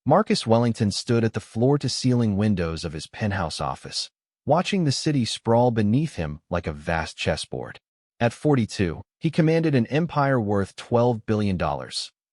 Marcus Wellington stood at the floor-to-ceiling windows of his penthouse office, watching the city sprawl beneath him like a vast chessboard. At 42, he commanded an empire worth $12 billion.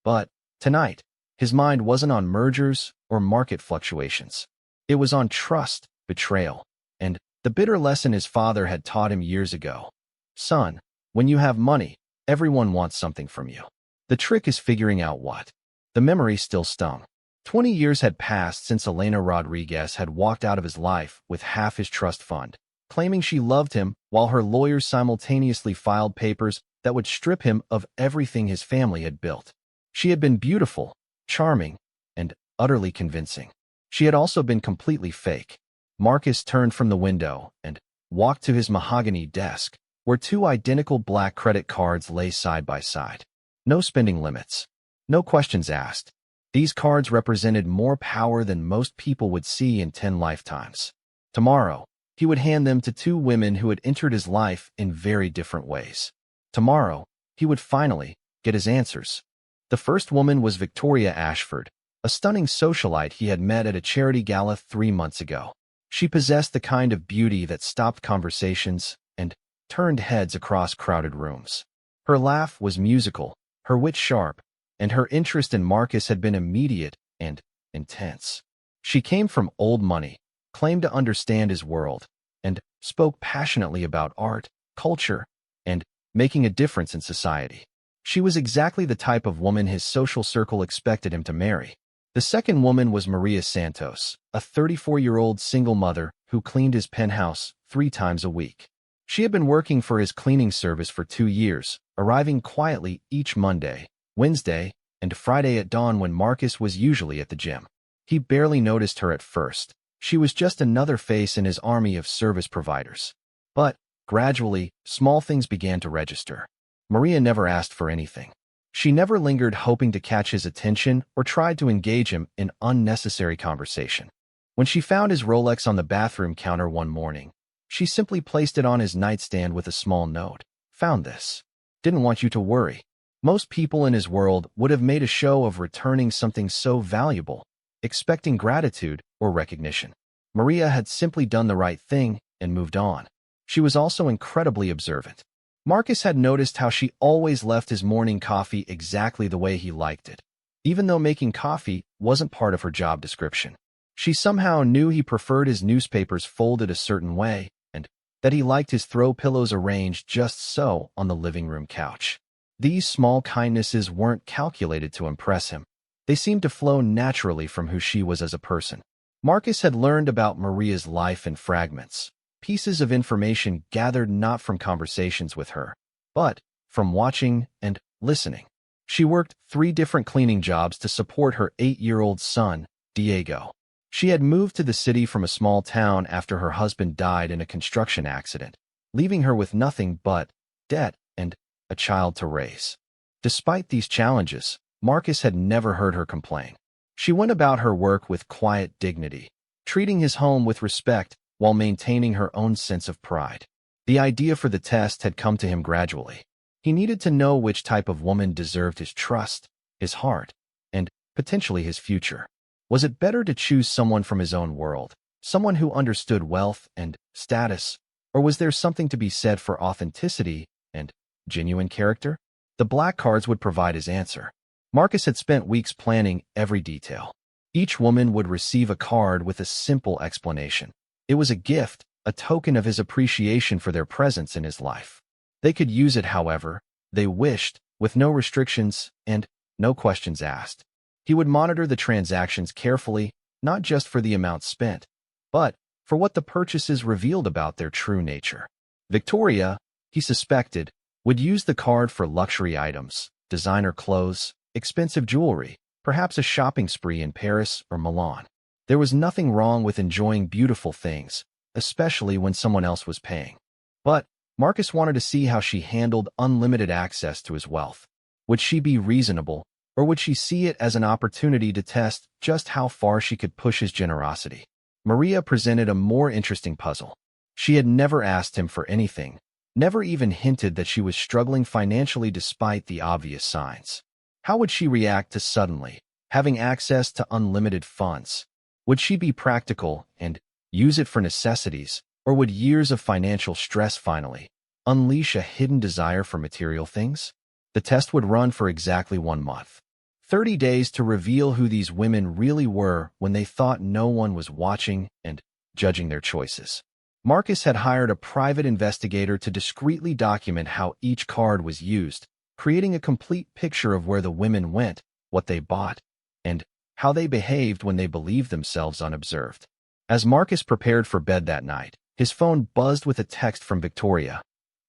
But tonight, his mind wasn't on mergers or market fluctuations. It was on trust, betrayal, and the bitter lesson his father had taught him years ago. Son, when you have money, everyone wants something from you. The trick is figuring out what. The memory still stung. 20 years had passed since Elena Rodriguez had walked out of his life with half his trust fund, claiming she loved him while her lawyers simultaneously filed papers that would strip him of everything his family had built. She had been beautiful, charming, and utterly convincing. She had also been completely fake. Marcus turned from the window and walked to his mahogany desk, where two identical black credit cards lay side by side. No spending limits. No questions asked. These cards represented more power than most people would see in 10 lifetimes. Tomorrow, he would hand them to two women who had entered his life in very different ways. Tomorrow, he would finally get his answers. The first woman was Victoria Ashford, a stunning socialite he had met at a charity gala 3 months ago. She possessed the kind of beauty that stopped conversations and turned heads across crowded rooms. Her laugh was musical, her wit sharp, and her interest in Marcus had been immediate and intense. She came from old money, claimed to understand his world, and spoke passionately about art, culture, and making a difference in society. She was exactly the type of woman his social circle expected him to marry. The second woman was Maria Santos, a 34-year-old single mother who cleaned his penthouse 3 times a week. She had been working for his cleaning service for 2 years, arriving quietly each Monday, Wednesday, and Friday at dawn when Marcus was usually at the gym. He barely noticed her at first. She was just another face in his army of service providers. But, gradually, small things began to register. Maria never asked for anything. She never lingered hoping to catch his attention or tried to engage him in unnecessary conversation. When she found his Rolex on the bathroom counter one morning, she simply placed it on his nightstand with a small note. Found this. Didn't want you to worry. Most people in his world would have made a show of returning something so valuable, expecting gratitude or recognition. Maria had simply done the right thing and moved on. She was also incredibly observant. Marcus had noticed how she always left his morning coffee exactly the way he liked it, even though making coffee wasn't part of her job description. She somehow knew he preferred his newspapers folded a certain way and that he liked his throw pillows arranged just so on the living room couch. These small kindnesses weren't calculated to impress him. They seemed to flow naturally from who she was as a person. Marcus had learned about Maria's life in fragments, pieces of information gathered not from conversations with her, but from watching and listening. She worked 3 different cleaning jobs to support her 8-year-old son, Diego. She had moved to the city from a small town after her husband died in a construction accident, leaving her with nothing but debt and a child to raise. Despite these challenges, Marcus had never heard her complain. She went about her work with quiet dignity, treating his home with respect while maintaining her own sense of pride. The idea for the test had come to him gradually. He needed to know which type of woman deserved his trust, his heart, and potentially his future. Was it better to choose someone from his own world, someone who understood wealth and status, or was there something to be said for authenticity and genuine character? The black cards would provide his answer. Marcus had spent weeks planning every detail. Each woman would receive a card with a simple explanation. It was a gift, a token of his appreciation for their presence in his life. They could use it however they wished, with no restrictions and no questions asked. He would monitor the transactions carefully, not just for the amount spent, but for what the purchases revealed about their true nature. Victoria, he suspected, would use the card for luxury items, designer clothes, expensive jewelry, perhaps a shopping spree in Paris or Milan. There was nothing wrong with enjoying beautiful things, especially when someone else was paying. But Marcus wanted to see how she handled unlimited access to his wealth. Would she be reasonable, or would she see it as an opportunity to test just how far she could push his generosity? Maria presented a more interesting puzzle. She had never asked him for anything, never even hinted that she was struggling financially despite the obvious signs. How would she react to suddenly, having access to unlimited funds. Would she be practical and use it for necessities, or would years of financial stress finally unleash a hidden desire for material things? The test would run for exactly 1 month. 30 days to reveal who these women really were when they thought no one was watching and judging their choices. Marcus had hired a private investigator to discreetly document how each card was used, creating a complete picture of where the women went, what they bought, and how they behaved when they believed themselves unobserved. As Marcus prepared for bed that night, his phone buzzed with a text from Victoria.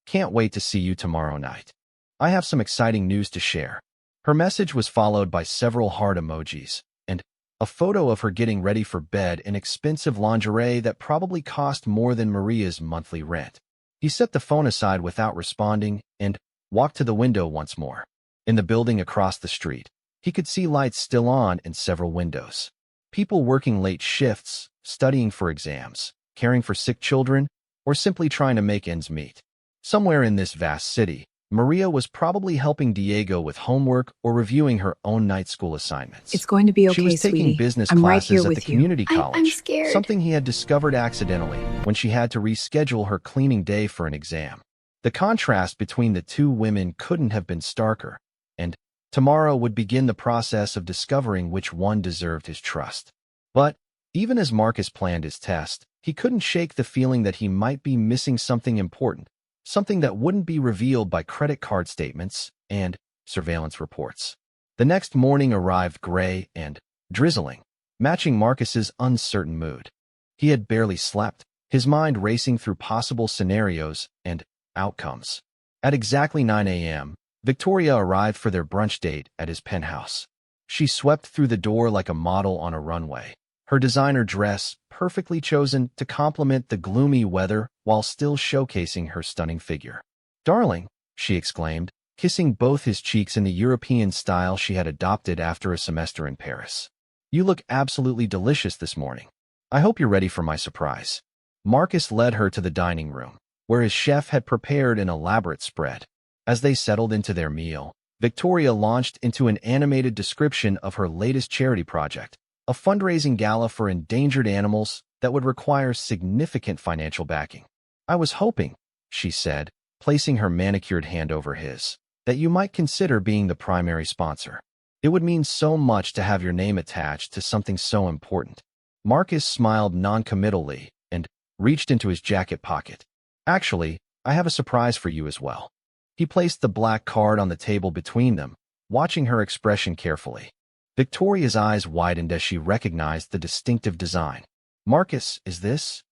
"Can't wait to see you tomorrow night. I have some exciting news to share." Her message was followed by several heart emojis and a photo of her getting ready for bed in expensive lingerie that probably cost more than Maria's monthly rent. He set the phone aside without responding and walked to the window once more. In the building across the street, he could see lights still on in several windows. People working late shifts, studying for exams, caring for sick children, or simply trying to make ends meet. Somewhere in this vast city, Maria was probably helping Diego with homework or reviewing her own night school assignments. It's going to be She okay, was taking sweetie. business I'm right here classes at the with you. community I'm college, scared. something he had discovered accidentally when she had to reschedule her cleaning day for an exam. The contrast between the two women couldn't have been starker, and tomorrow would begin the process of discovering which one deserved his trust. But even as Marcus planned his test, he couldn't shake the feeling that he might be missing something important, something that wouldn't be revealed by credit card statements and surveillance reports. The next morning arrived gray and drizzling, matching Marcus's uncertain mood. He had barely slept, his mind racing through possible scenarios and outcomes. At exactly 9 a.m., Victoria arrived for their brunch date at his penthouse. She swept through the door like a model on a runway, her designer dress perfectly chosen to complement the gloomy weather while still showcasing her stunning figure. "Darling," she exclaimed, kissing both his cheeks in the European style she had adopted after a semester in Paris. "You look absolutely delicious this morning. I hope you're ready for my surprise." Marcus led her to the dining room, where his chef had prepared an elaborate spread. As they settled into their meal, Victoria launched into an animated description of her latest charity project, a fundraising gala for endangered animals that would require significant financial backing. "I was hoping," she said, placing her manicured hand over his, "that you might consider being the primary sponsor. It would mean so much to have your name attached to something so important." Marcus smiled noncommittally and reached into his jacket pocket. "Actually, I have a surprise for you as well." He placed the black card on the table between them, watching her expression carefully. Victoria's eyes widened as she recognized the distinctive design. "Marcus, is this?"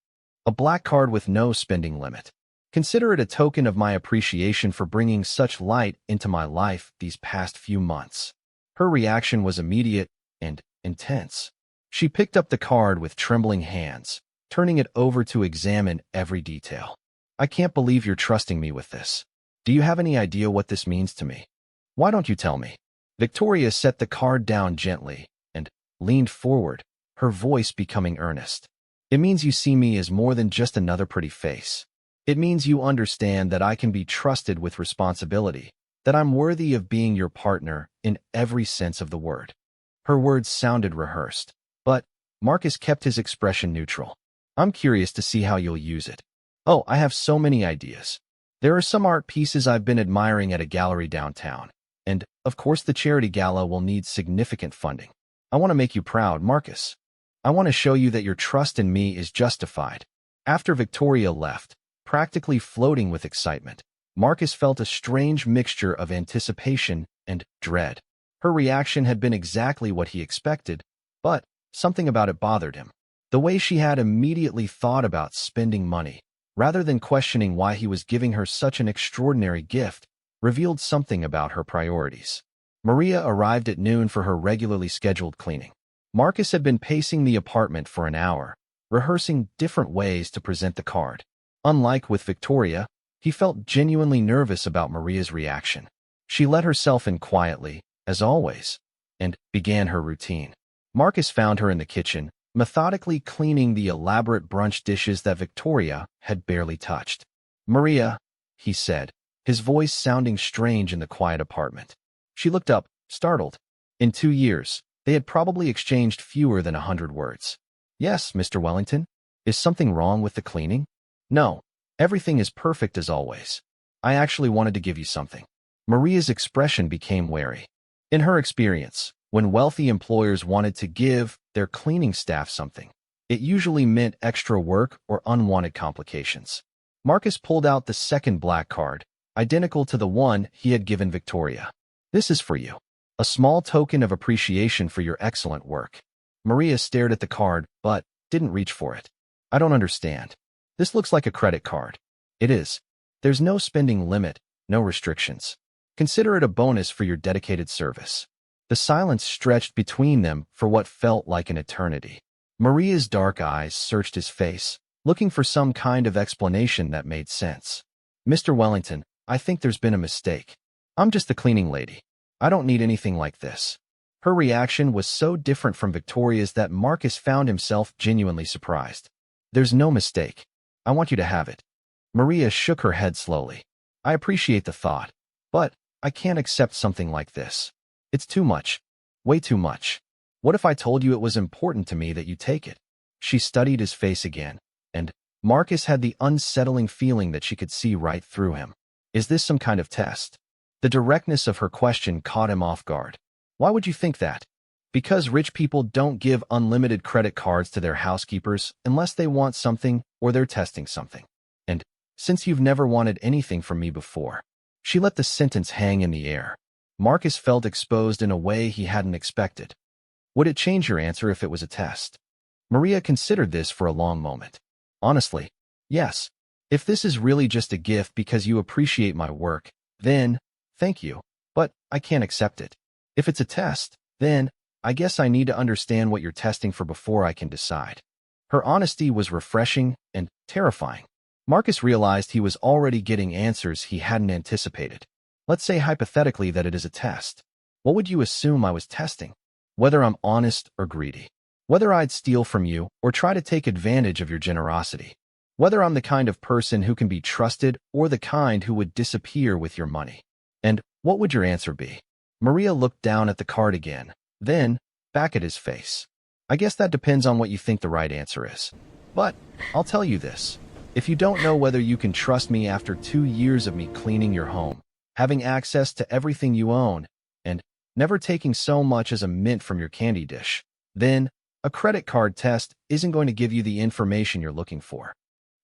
"A black card with no spending limit. Consider it a token of my appreciation for bringing such light into my life these past few months." Her reaction was immediate and intense. She picked up the card with trembling hands, turning it over to examine every detail. "I can't believe you're trusting me with this. Do you have any idea what this means to me? Why don't you tell me?" Victoria set the card down gently and leaned forward, her voice becoming earnest. "It means you see me as more than just another pretty face. It means you understand that I can be trusted with responsibility, that I'm worthy of being your partner in every sense of the word." Her words sounded rehearsed, but Marcus kept his expression neutral. "I'm curious to see how you'll use it." "Oh, I have so many ideas. There are some art pieces I've been admiring at a gallery downtown. And, of course, the charity gala will need significant funding. I want to make you proud, Marcus. I want to show you that your trust in me is justified." After Victoria left, practically floating with excitement, Marcus felt a strange mixture of anticipation and dread. Her reaction had been exactly what he expected, but something about it bothered him. The way she had immediately thought about spending money, rather than questioning why he was giving her such an extraordinary gift, revealed something about her priorities. Maria arrived at noon for her regularly scheduled cleaning. Marcus had been pacing the apartment for an hour, rehearsing different ways to present the card. Unlike with Victoria, he felt genuinely nervous about Maria's reaction. She let herself in quietly, as always, and began her routine. Marcus found her in the kitchen, methodically cleaning the elaborate brunch dishes that Victoria had barely touched. "Maria," he said, his voice sounding strange in the quiet apartment. She looked up, startled. "In 2 years, They had probably exchanged fewer than 100 words. Yes, Mr. Wellington? Is something wrong with the cleaning? No. Everything is perfect as always. I actually wanted to give you something. Maria's expression became wary. In her experience, when wealthy employers wanted to give their cleaning staff something, it usually meant extra work or unwanted complications. Marcus pulled out the second black card, identical to the one he had given Victoria. This is for you. A small token of appreciation for your excellent work. Maria stared at the card, but didn't reach for it. I don't understand. This looks like a credit card. It is. There's no spending limit, no restrictions. Consider it a bonus for your dedicated service. The silence stretched between them for what felt like an eternity. Maria's dark eyes searched his face, looking for some kind of explanation that made sense. Mr. Wellington, I think there's been a mistake. I'm just the cleaning lady. I don't need anything like this. Her reaction was so different from Victoria's that Marcus found himself genuinely surprised. There's no mistake. I want you to have it. Maria shook her head slowly. I appreciate the thought, but I can't accept something like this. It's too much. Way too much. What if I told you it was important to me that you take it? She studied his face again, and Marcus had the unsettling feeling that she could see right through him. Is this some kind of test? The directness of her question caught him off guard. Why would you think that? Because rich people don't give unlimited credit cards to their housekeepers unless they want something or they're testing something. And since you've never wanted anything from me before. She let the sentence hang in the air. Marcus felt exposed in a way he hadn't expected. Would it change your answer if it was a test? Maria considered this for a long moment. Honestly, yes. If this is really just a gift because you appreciate my work, then, thank you, but I can't accept it. If it's a test, then, I guess I need to understand what you're testing for before I can decide. Her honesty was refreshing and terrifying. Marcus realized he was already getting answers he hadn't anticipated. Let's say hypothetically that it is a test. What would you assume I was testing? Whether I'm honest or greedy. Whether I'd steal from you or try to take advantage of your generosity. Whether I'm the kind of person who can be trusted or the kind who would disappear with your money. And what would your answer be? Maria looked down at the card again, then back at his face. I guess that depends on what you think the right answer is. But I'll tell you this. If you don't know whether you can trust me after 2 years of me cleaning your home, having access to everything you own, and never taking so much as a mint from your candy dish, then a credit card test isn't going to give you the information you're looking for.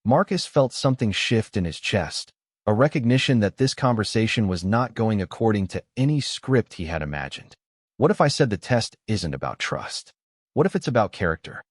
Marcus felt something shift in his chest, a recognition that this conversation was not going according to any script he had imagined. What if I said the test isn't about trust? What if it's about character?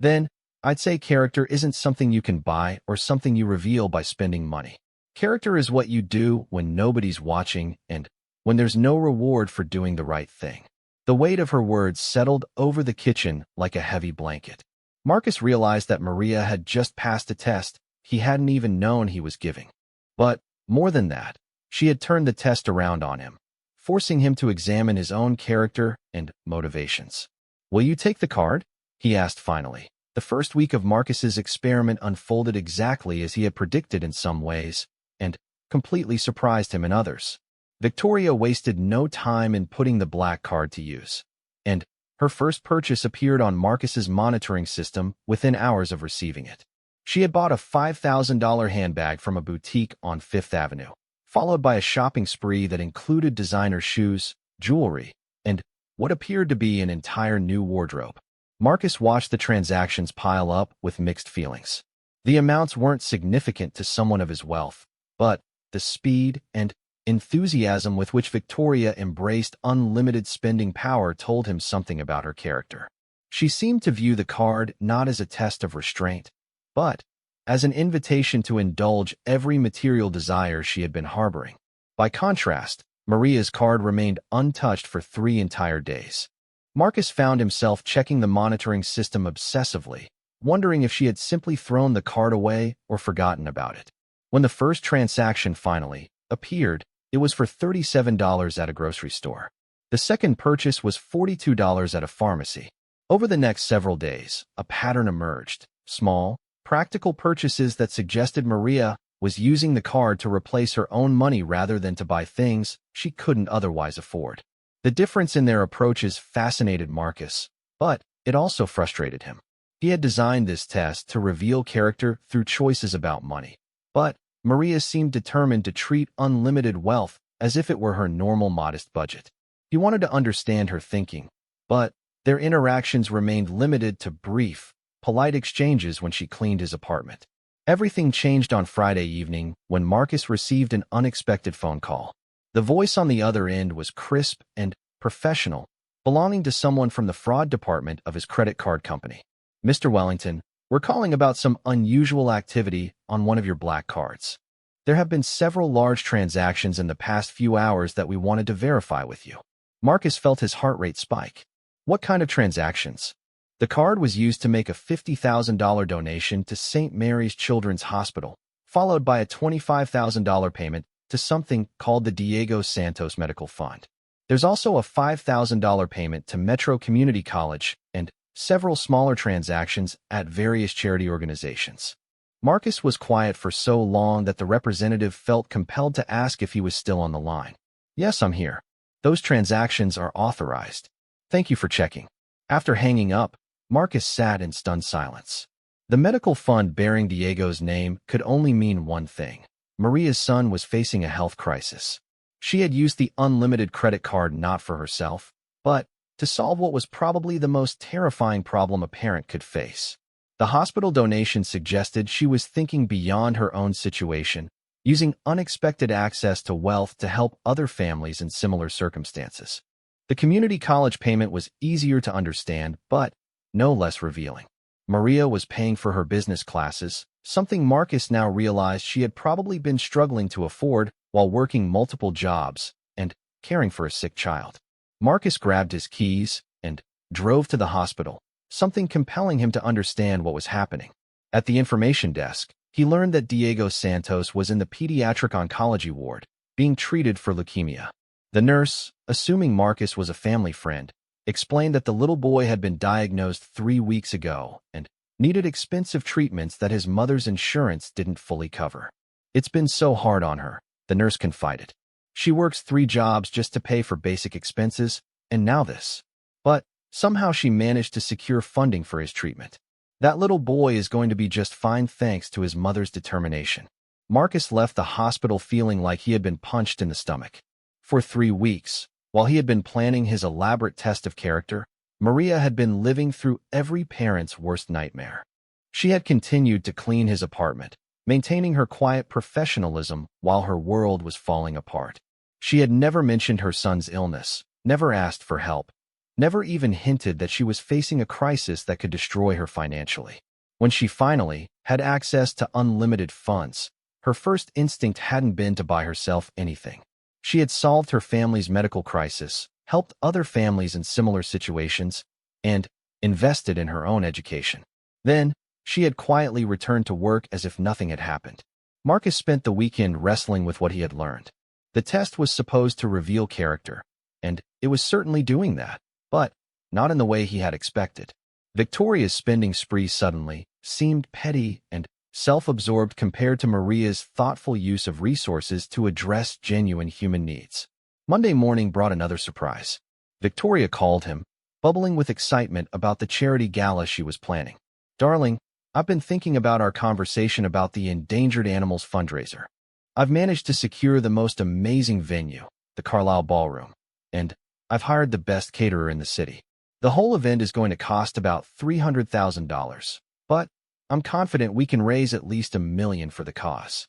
Then, I'd say character isn't something you can buy or something you reveal by spending money. Character is what you do when nobody's watching and when there's no reward for doing the right thing. The weight of her words settled over the kitchen like a heavy blanket. Marcus realized that Maria had just passed a test he hadn't even known he was giving. But, more than that, she had turned the test around on him, forcing him to examine his own character and motivations. Will you take the card? He asked finally. The first week of Marcus's experiment unfolded exactly as he had predicted in some ways, and completely surprised him in others. Victoria wasted no time in putting the black card to use, and her first purchase appeared on Marcus's monitoring system within hours of receiving it. She had bought a $5,000 handbag from a boutique on Fifth Avenue, followed by a shopping spree that included designer shoes, jewelry, and what appeared to be an entire new wardrobe. Marcus watched the transactions pile up with mixed feelings. The amounts weren't significant to someone of his wealth, but the speed and enthusiasm with which Victoria embraced unlimited spending power told him something about her character. She seemed to view the card not as a test of restraint, but as an invitation to indulge every material desire she had been harboring. By contrast, Maria's card remained untouched for 3 entire days. Marcus found himself checking the monitoring system obsessively, wondering if she had simply thrown the card away or forgotten about it. When the first transaction finally appeared, it was for $37 at a grocery store. The second purchase was $42 at a pharmacy. Over the next several days, a pattern emerged. Small, practical purchases that suggested Maria was using the card to replace her own money rather than to buy things she couldn't otherwise afford. The difference in their approaches fascinated Marcus, but it also frustrated him. He had designed this test to reveal character through choices about money. But Maria seemed determined to treat unlimited wealth as if it were her normal modest budget. He wanted to understand her thinking, but their interactions remained limited to brief, polite exchanges when she cleaned his apartment. Everything changed on Friday evening when Marcus received an unexpected phone call. The voice on the other end was crisp and professional, belonging to someone from the fraud department of his credit card company. "Mr. Wellington, we're calling about some unusual activity on one of your black cards. There have been several large transactions in the past few hours that we wanted to verify with you." Marcus felt his heart rate spike. What kind of transactions? The card was used to make a $50,000 donation to St. Mary's Children's Hospital, followed by a $25,000 payment to something called the Diego Santos Medical Fund. There's also a $5,000 payment to Metro Community College and several smaller transactions at various charity organizations. Marcus was quiet for so long that the representative felt compelled to ask if he was still on the line. "Yes, I'm here. Those transactions are authorized. Thank you for checking." After hanging up, Marcus sat in stunned silence. The medical fund bearing Diego's name could only mean one thing. Maria's son was facing a health crisis. She had used the unlimited credit card not for herself, but to solve what was probably the most terrifying problem a parent could face. The hospital donation suggested she was thinking beyond her own situation, using unexpected access to wealth to help other families in similar circumstances. The community college payment was easier to understand, but no less revealing. Maria was paying for her business classes, something Marcus now realized she had probably been struggling to afford while working multiple jobs and caring for a sick child. Marcus grabbed his keys and drove to the hospital, something compelling him to understand what was happening. At the information desk, he learned that Diego Santos was in the pediatric oncology ward, being treated for leukemia. The nurse, assuming Marcus was a family friend, explained that the little boy had been diagnosed 3 weeks ago and needed expensive treatments that his mother's insurance didn't fully cover. "It's been so hard on her," the nurse confided. "She works 3 jobs just to pay for basic expenses, and now this. But somehow she managed to secure funding for his treatment. That little boy is going to be just fine thanks to his mother's determination." Marcus left the hospital feeling like he had been punched in the stomach. For 3 weeks, while he had been planning his elaborate test of character, Maria had been living through every parent's worst nightmare. She had continued to clean his apartment, maintaining her quiet professionalism while her world was falling apart. She had never mentioned her son's illness, never asked for help, never even hinted that she was facing a crisis that could destroy her financially. When she finally had access to unlimited funds, her first instinct hadn't been to buy herself anything. She had solved her family's medical crisis, helped other families in similar situations, and invested in her own education. Then, she had quietly returned to work as if nothing had happened. Marcus spent the weekend wrestling with what he had learned. The test was supposed to reveal character, and it was certainly doing that, but not in the way he had expected. Victoria's spending spree suddenly seemed petty and self-absorbed compared to Maria's thoughtful use of resources to address genuine human needs. Monday morning brought another surprise. Victoria called him, bubbling with excitement about the charity gala she was planning. "Darling, I've been thinking about our conversation about the Endangered Animals fundraiser. I've managed to secure the most amazing venue, the Carlisle Ballroom, and I've hired the best caterer in the city. The whole event is going to cost about $300,000, but I'm confident we can raise at least $1 million for the cause."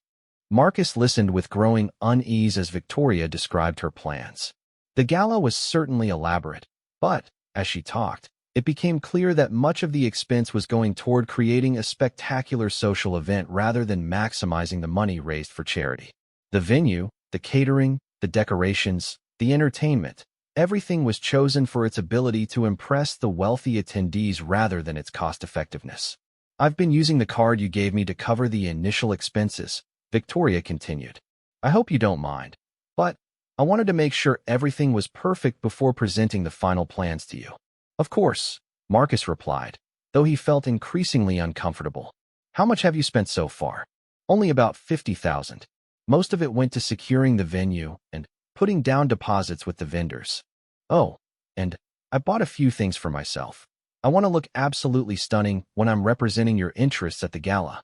Marcus listened with growing unease as Victoria described her plans. The gala was certainly elaborate, but, as she talked, it became clear that much of the expense was going toward creating a spectacular social event rather than maximizing the money raised for charity. The venue, the catering, the decorations, the entertainment, everything was chosen for its ability to impress the wealthy attendees rather than its cost-effectiveness. "I've been using the card you gave me to cover the initial expenses," Victoria continued. "I hope you don't mind, but I wanted to make sure everything was perfect before presenting the final plans to you." "Of course," Marcus replied, though he felt increasingly uncomfortable. "How much have you spent so far?" "Only about $50,000. Most of it went to securing the venue and putting down deposits with the vendors. Oh, and I bought a few things for myself. I want to look absolutely stunning when I'm representing your interests at the gala.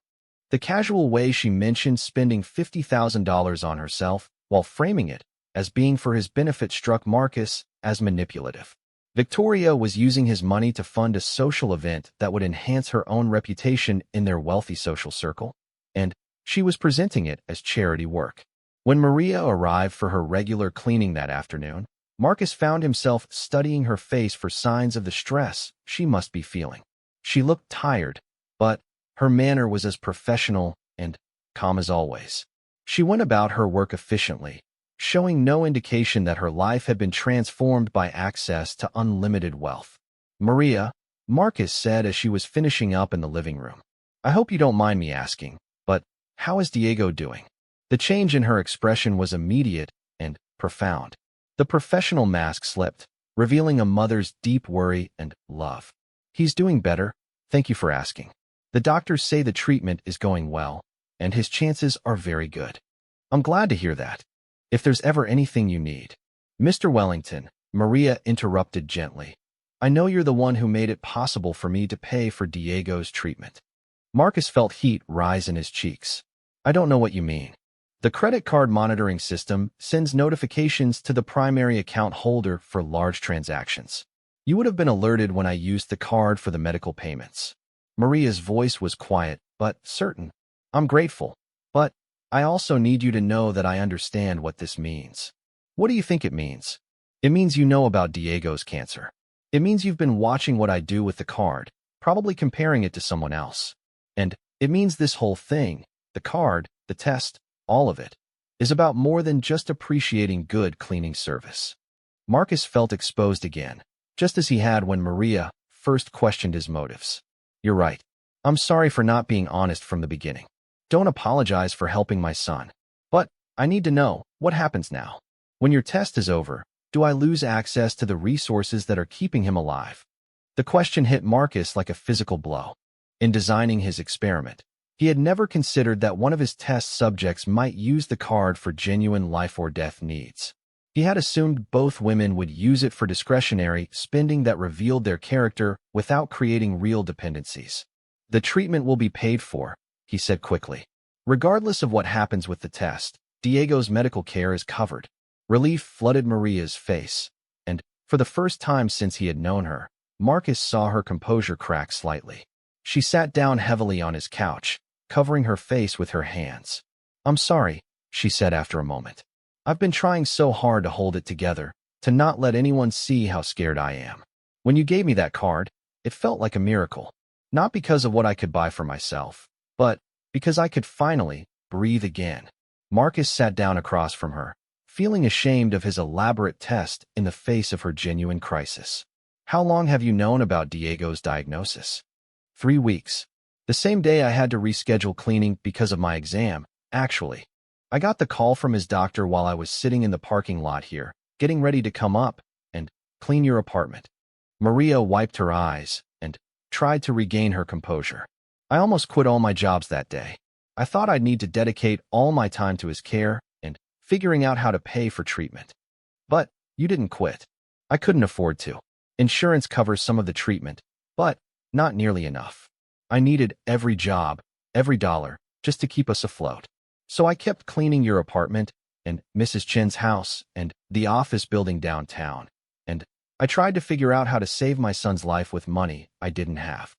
The casual way she mentioned spending $50,000 on herself while framing it as being for his benefit struck Marcus as manipulative. Victoria was using his money to fund a social event that would enhance her own reputation in their wealthy social circle, and she was presenting it as charity work. When Maria arrived for her regular cleaning that afternoon, Marcus found himself studying her face for signs of the stress she must be feeling. She looked tired, but her manner was as professional and calm as always. She went about her work efficiently, showing no indication that her life had been transformed by access to unlimited wealth. Maria, Marcus said as she was finishing up in the living room. I hope you don't mind me asking, but how is Diego doing? The change in her expression was immediate and profound. The professional mask slipped, revealing a mother's deep worry and love. He's doing better, thank you for asking. The doctors say the treatment is going well, and his chances are very good. I'm glad to hear that. If there's ever anything you need. Mr. Wellington, Maria interrupted gently. I know you're the one who made it possible for me to pay for Diego's treatment. Marcus felt heat rise in his cheeks. I don't know what you mean. The credit card monitoring system sends notifications to the primary account holder for large transactions. You would have been alerted when I used the card for the medical payments. Maria's voice was quiet, but certain. I'm grateful, but I also need you to know that I understand what this means. What do you think it means? It means you know about Diego's cancer. It means you've been watching what I do with the card, probably comparing it to someone else. And it means this whole thing, the card, the test, all of it, is about more than just appreciating good cleaning service. Marcus felt exposed again, just as he had when Maria first questioned his motives. You're right. I'm sorry for not being honest from the beginning. Don't apologize for helping my son. But I need to know, what happens now? When your test is over, do I lose access to the resources that are keeping him alive? The question hit Marcus like a physical blow. In designing his experiment, he had never considered that one of his test subjects might use the card for genuine life-or-death needs. He had assumed both women would use it for discretionary spending that revealed their character without creating real dependencies. The treatment will be paid for, he said quickly. Regardless of what happens with the test, Diego's medical care is covered. Relief flooded Maria's face, and, for the first time since he had known her, Marcus saw her composure crack slightly. She sat down heavily on his couch, covering her face with her hands. I'm sorry, she said after a moment. I've been trying so hard to hold it together, to not let anyone see how scared I am. When you gave me that card, it felt like a miracle. Not because of what I could buy for myself, but because I could finally breathe again. Marcus sat down across from her, feeling ashamed of his elaborate test in the face of her genuine crisis. How long have you known about Diego's diagnosis? 3 weeks. The same day I had to reschedule cleaning because of my exam, actually. I got the call from his doctor while I was sitting in the parking lot here, getting ready to come up and clean your apartment. Maria wiped her eyes and tried to regain her composure. I almost quit all my jobs that day. I thought I'd need to dedicate all my time to his care and figuring out how to pay for treatment. But you didn't quit. I couldn't afford to. Insurance covers some of the treatment, but not nearly enough. I needed every job, every dollar, just to keep us afloat. So I kept cleaning your apartment, and Mrs. Chen's house, and the office building downtown, and I tried to figure out how to save my son's life with money I didn't have.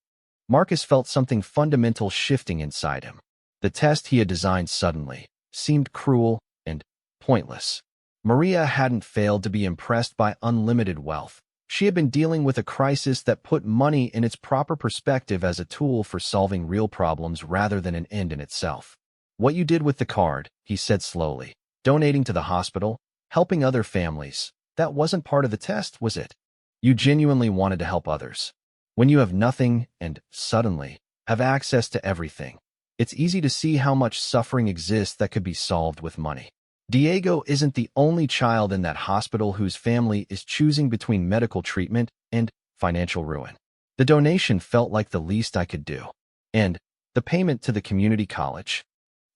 Marcus felt something fundamental shifting inside him. The test he had designed suddenly seemed cruel and pointless. Maria hadn't failed to be impressed by unlimited wealth. She had been dealing with a crisis that put money in its proper perspective as a tool for solving real problems rather than an end in itself. What you did with the card, he said slowly, donating to the hospital, helping other families, that wasn't part of the test, was it? You genuinely wanted to help others. When you have nothing and, suddenly, have access to everything, it's easy to see how much suffering exists that could be solved with money. Diego isn't the only child in that hospital whose family is choosing between medical treatment and financial ruin. The donation felt like the least I could do. And the payment to the community college.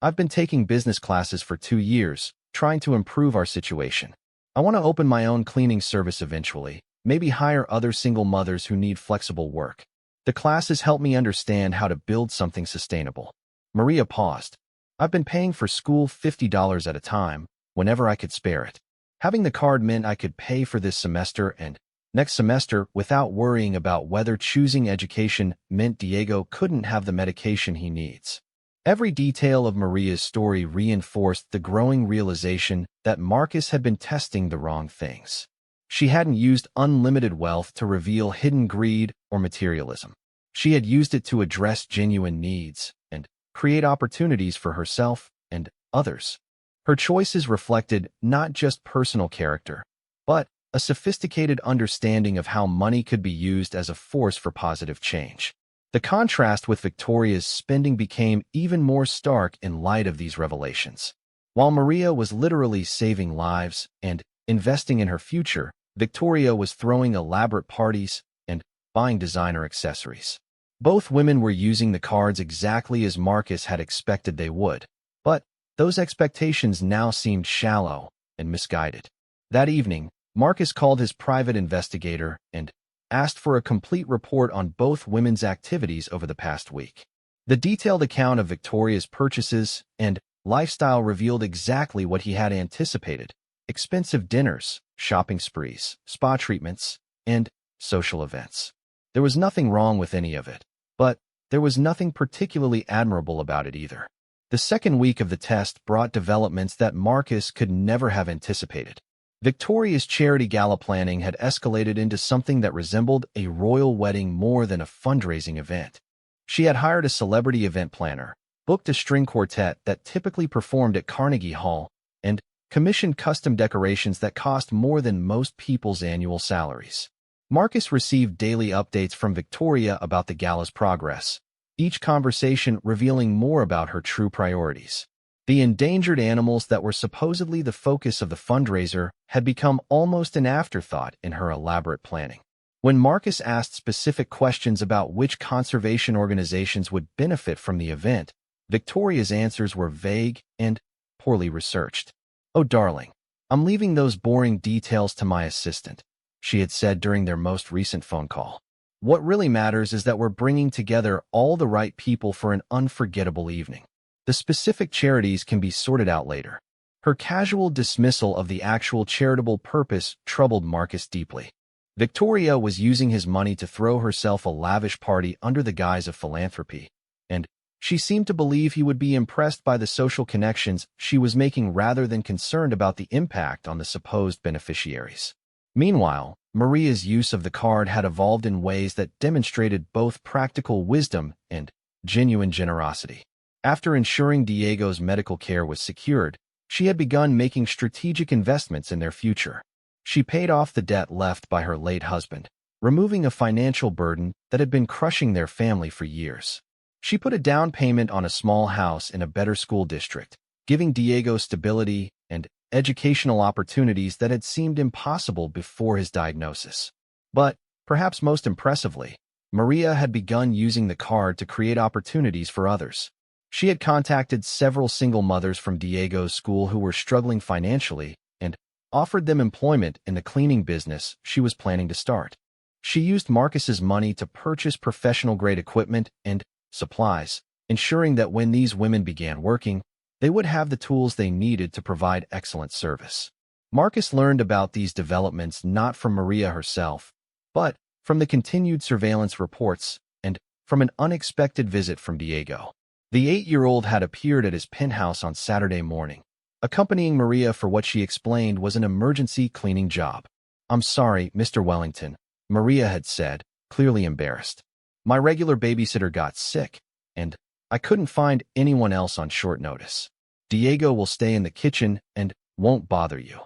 I've been taking business classes for 2 years, trying to improve our situation. I want to open my own cleaning service eventually, maybe hire other single mothers who need flexible work. The classes help me understand how to build something sustainable. Maria paused. I've been paying for school $50 at a time, whenever I could spare it. Having the card meant I could pay for this semester and next semester without worrying about whether choosing education meant Diego couldn't have the medication he needs. Every detail of Maria's story reinforced the growing realization that Marcus had been testing the wrong things. She hadn't used unlimited wealth to reveal hidden greed or materialism. She had used it to address genuine needs and create opportunities for herself and others. Her choices reflected not just personal character, but a sophisticated understanding of how money could be used as a force for positive change. The contrast with Victoria's spending became even more stark in light of these revelations. While Maria was literally saving lives and investing in her future, Victoria was throwing elaborate parties and buying designer accessories. Both women were using the cards exactly as Marcus had expected they would, but those expectations now seemed shallow and misguided. That evening, Marcus called his private investigator and asked for a complete report on both women's activities over the past week. The detailed account of Victoria's purchases and lifestyle revealed exactly what he had anticipated: expensive dinners, shopping sprees, spa treatments, and social events. There was nothing wrong with any of it, but there was nothing particularly admirable about it either. The second week of the test brought developments that Marcus could never have anticipated. Victoria's charity gala planning had escalated into something that resembled a royal wedding more than a fundraising event. She had hired a celebrity event planner, booked a string quartet that typically performed at Carnegie Hall, and commissioned custom decorations that cost more than most people's annual salaries. Marcus received daily updates from Victoria about the gala's progress, each conversation revealing more about her true priorities. The endangered animals that were supposedly the focus of the fundraiser had become almost an afterthought in her elaborate planning. When Marcus asked specific questions about which conservation organizations would benefit from the event, Victoria's answers were vague and poorly researched. "Oh, darling, I'm leaving those boring details to my assistant," she had said during their most recent phone call. "What really matters is that we're bringing together all the right people for an unforgettable evening. The specific charities can be sorted out later." Her casual dismissal of the actual charitable purpose troubled Marcus deeply. Victoria was using his money to throw herself a lavish party under the guise of philanthropy, and she seemed to believe he would be impressed by the social connections she was making rather than concerned about the impact on the supposed beneficiaries. Meanwhile, Maria's use of the card had evolved in ways that demonstrated both practical wisdom and genuine generosity. After ensuring Diego's medical care was secured, she had begun making strategic investments in their future. She paid off the debt left by her late husband, removing a financial burden that had been crushing their family for years. She put a down payment on a small house in a better school district, giving Diego stability and educational opportunities that had seemed impossible before his diagnosis. But, perhaps most impressively, Maria had begun using the card to create opportunities for others. She had contacted several single mothers from Diego's school who were struggling financially and offered them employment in the cleaning business she was planning to start. She used Marcus's money to purchase professional-grade equipment and supplies, ensuring that when these women began working, they would have the tools they needed to provide excellent service. Marcus learned about these developments not from Maria herself, but from the continued surveillance reports and from an unexpected visit from Diego. The 8-year-old had appeared at his penthouse on Saturday morning, accompanying Maria for what she explained was an emergency cleaning job. "I'm sorry, Mr. Wellington," Maria had said, clearly embarrassed. "My regular babysitter got sick, and I couldn't find anyone else on short notice. Diego will stay in the kitchen and won't bother you."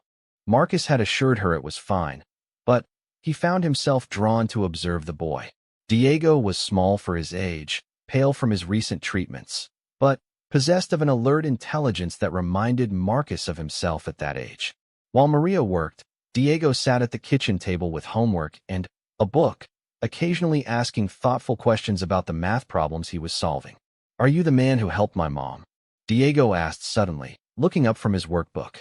Marcus had assured her it was fine, but he found himself drawn to observe the boy. Diego was small for his age, pale from his recent treatments, but possessed of an alert intelligence that reminded Marcus of himself at that age. While Maria worked, Diego sat at the kitchen table with homework and a book, occasionally asking thoughtful questions about the math problems he was solving. "Are you the man who helped my mom?" Diego asked suddenly, looking up from his workbook.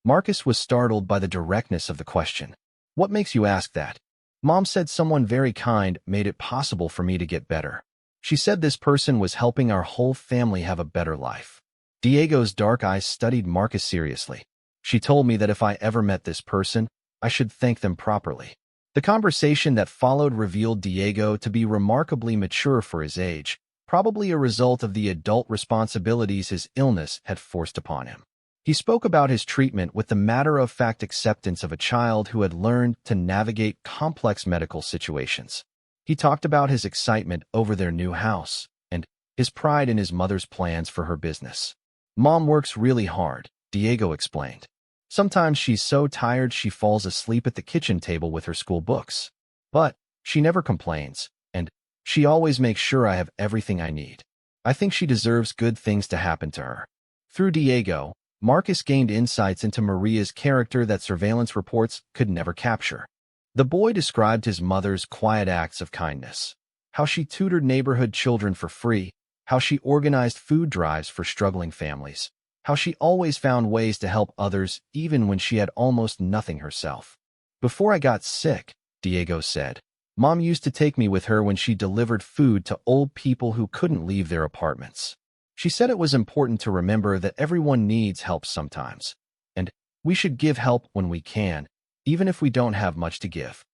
Marcus was startled by the directness of the question. What makes you ask that? Mom said someone very kind made it possible for me to get better. She said this person was helping our whole family have a better life. Diego's dark eyes studied Marcus seriously. She told me that if I ever met this person, I should thank them properly. The conversation that followed revealed Diego to be remarkably mature for his age, probably a result of the adult responsibilities his illness had forced upon him. He spoke about his treatment with the matter-of-fact acceptance of a child who had learned to navigate complex medical situations. He talked about his excitement over their new house and his pride in his mother's plans for her business. Mom works really hard, Diego explained. Sometimes she's so tired she falls asleep at the kitchen table with her school books. But she never complains, and she always makes sure I have everything I need. I think she deserves good things to happen to her. Through Diego, Marcus gained insights into Maria's character that surveillance reports could never capture. The boy described his mother's quiet acts of kindness, how she tutored neighborhood children for free, how she organized food drives for struggling families, how she always found ways to help others even when she had almost nothing herself. Before I got sick, Diego said, Mom used to take me with her when she delivered food to old people who couldn't leave their apartments. She said it was important to remember that everyone needs help sometimes, and we should give help when we can, even if we don't have much to give.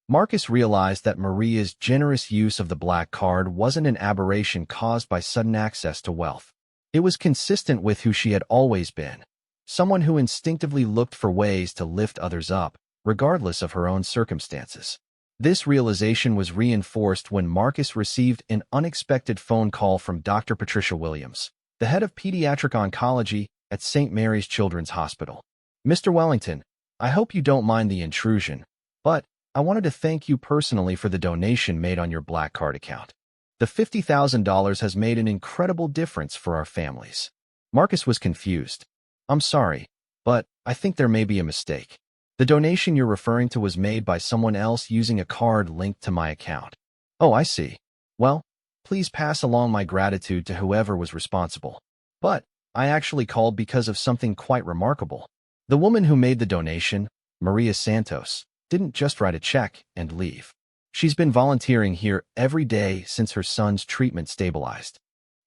Marcus realized that Maria's generous use of the black card wasn't an aberration caused by sudden access to wealth. It was consistent with who she had always been, someone who instinctively looked for ways to lift others up, regardless of her own circumstances. This realization was reinforced when Marcus received an unexpected phone call from Dr. Patricia Williams, the head of pediatric oncology at St. Mary's Children's Hospital. Mr. Wellington, I hope you don't mind the intrusion, but I wanted to thank you personally for the donation made on your Black Card account. The $50,000 has made an incredible difference for our families. Marcus was confused. I'm sorry, but I think there may be a mistake. The donation you're referring to was made by someone else using a card linked to my account. Oh, I see. Well, please pass along my gratitude to whoever was responsible. But I actually called because of something quite remarkable. The woman who made the donation, Maria Santos, didn't just write a check and leave. She's been volunteering here every day since her son's treatment stabilized.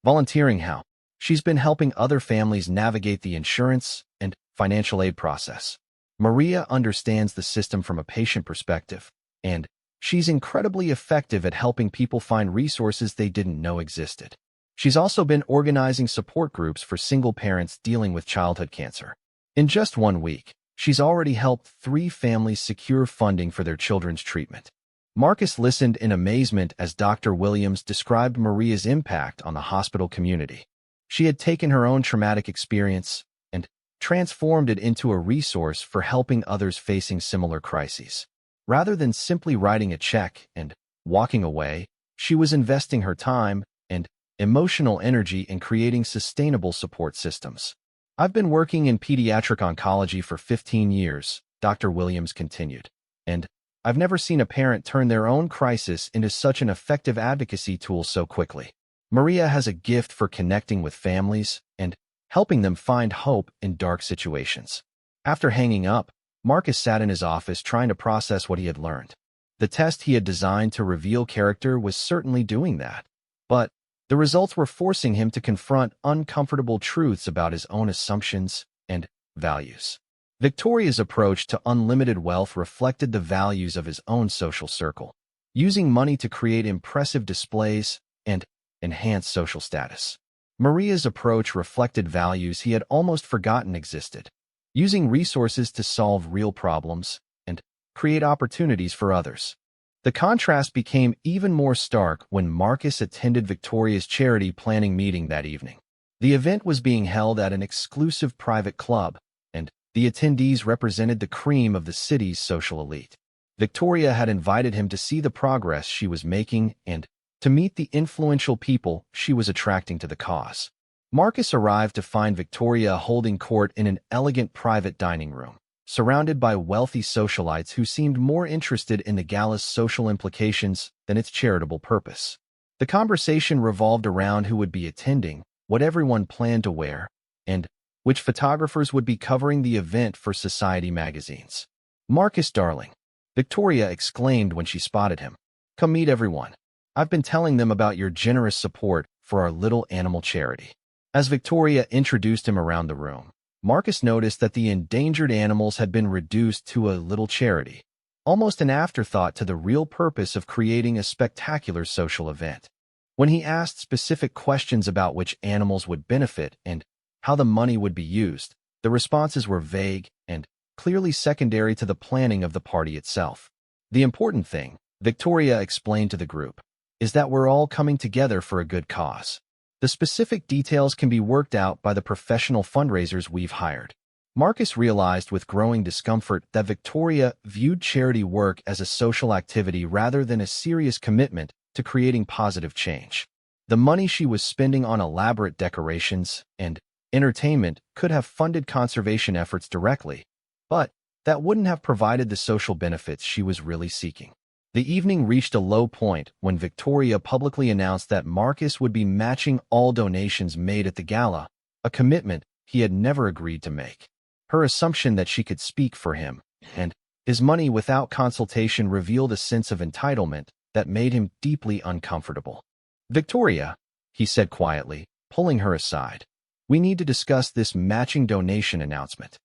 Volunteering how? She's been helping other families navigate the insurance and financial aid process. Maria understands the system from a patient perspective, and she's incredibly effective at helping people find resources they didn't know existed. She's also been organizing support groups for single parents dealing with childhood cancer. In just 1 week, she's already helped 3 families secure funding for their children's treatment. Marcus listened in amazement as Dr. Williams described Maria's impact on the hospital community. She had taken her own traumatic experience and transformed it into a resource for helping others facing similar crises. Rather than simply writing a check and walking away, she was investing her time and emotional energy in creating sustainable support systems. I've been working in pediatric oncology for 15 years, Dr. Williams continued, and I've never seen a parent turn their own crisis into such an effective advocacy tool so quickly. Maria has a gift for connecting with families and helping them find hope in dark situations. After hanging up, Marcus sat in his office trying to process what he had learned. The test he had designed to reveal character was certainly doing that, but the results were forcing him to confront uncomfortable truths about his own assumptions and values. Victoria's approach to unlimited wealth reflected the values of his own social circle, using money to create impressive displays and enhance social status. Maria's approach reflected values he had almost forgotten existed, using resources to solve real problems and create opportunities for others. The contrast became even more stark when Marcus attended Victoria's charity planning meeting that evening. The event was being held at an exclusive private club, and the attendees represented the cream of the city's social elite. Victoria had invited him to see the progress she was making and to meet the influential people she was attracting to the cause. Marcus arrived to find Victoria holding court in an elegant private dining room, surrounded by wealthy socialites who seemed more interested in the gala's social implications than its charitable purpose. The conversation revolved around who would be attending, what everyone planned to wear, and which photographers would be covering the event for society magazines. "Marcus, darling," Victoria exclaimed when she spotted him. "Come meet everyone. I've been telling them about your generous support for our little animal charity." As Victoria introduced him around the room, Marcus noticed that the endangered animals had been reduced to a little charity, almost an afterthought to the real purpose of creating a spectacular social event. When he asked specific questions about which animals would benefit and how the money would be used, the responses were vague and clearly secondary to the planning of the party itself. "The important thing," Victoria explained to the group, "is that we're all coming together for a good cause. The specific details can be worked out by the professional fundraisers we've hired." Marcus realized with growing discomfort that Victoria viewed charity work as a social activity rather than a serious commitment to creating positive change. The money she was spending on elaborate decorations and entertainment could have funded conservation efforts directly, but that wouldn't have provided the social benefits she was really seeking. The evening reached a low point when Victoria publicly announced that Marcus would be matching all donations made at the gala, a commitment he had never agreed to make. Her assumption that she could speak for him and his money without consultation revealed a sense of entitlement that made him deeply uncomfortable. "Victoria," he said quietly, pulling her aside, "we need to discuss this matching donation announcement."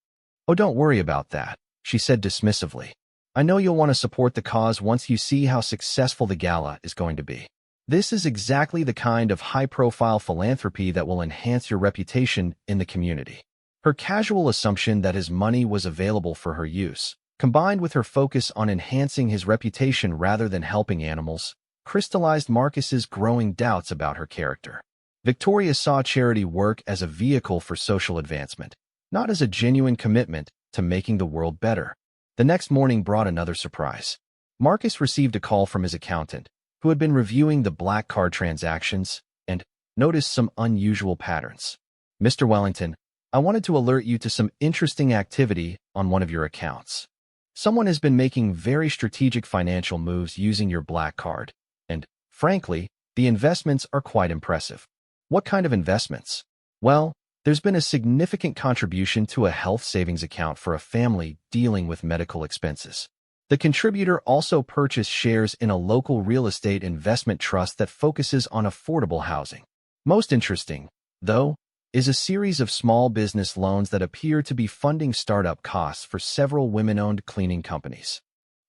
"Oh, don't worry about that," she said dismissively. "I know you'll want to support the cause once you see how successful the gala is going to be. This is exactly the kind of high-profile philanthropy that will enhance your reputation in the community." Her casual assumption that his money was available for her use, combined with her focus on enhancing his reputation rather than helping animals, crystallized Marcus's growing doubts about her character. Victoria saw charity work as a vehicle for social advancement, not as a genuine commitment to making the world better. The next morning brought another surprise. Marcus received a call from his accountant, who had been reviewing the black card transactions and noticed some unusual patterns. "Mr. Wellington, I wanted to alert you to some interesting activity on one of your accounts. Someone has been making very strategic financial moves using your black card, and, frankly, the investments are quite impressive." "What kind of investments?" "Well, there's been a significant contribution to a health savings account for a family dealing with medical expenses. The contributor also purchased shares in a local real estate investment trust that focuses on affordable housing. Most interesting, though, is a series of small business loans that appear to be funding startup costs for several women-owned cleaning companies."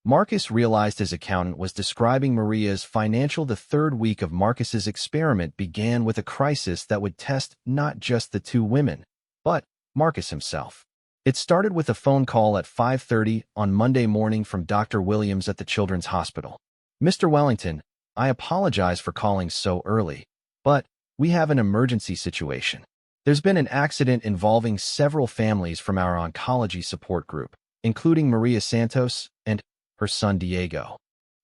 Marcus realized his accountant was describing Maria's financial. The third week of Marcus's experiment began with a crisis that would test not just the two women, but Marcus himself. It started with a phone call at 5:30 on Monday morning from Dr. Williams at the Children's Hospital. "Mr. Wellington, I apologize for calling so early, but we have an emergency situation. There's been an accident involving several families from our oncology support group, including Maria Santos and her son Diego."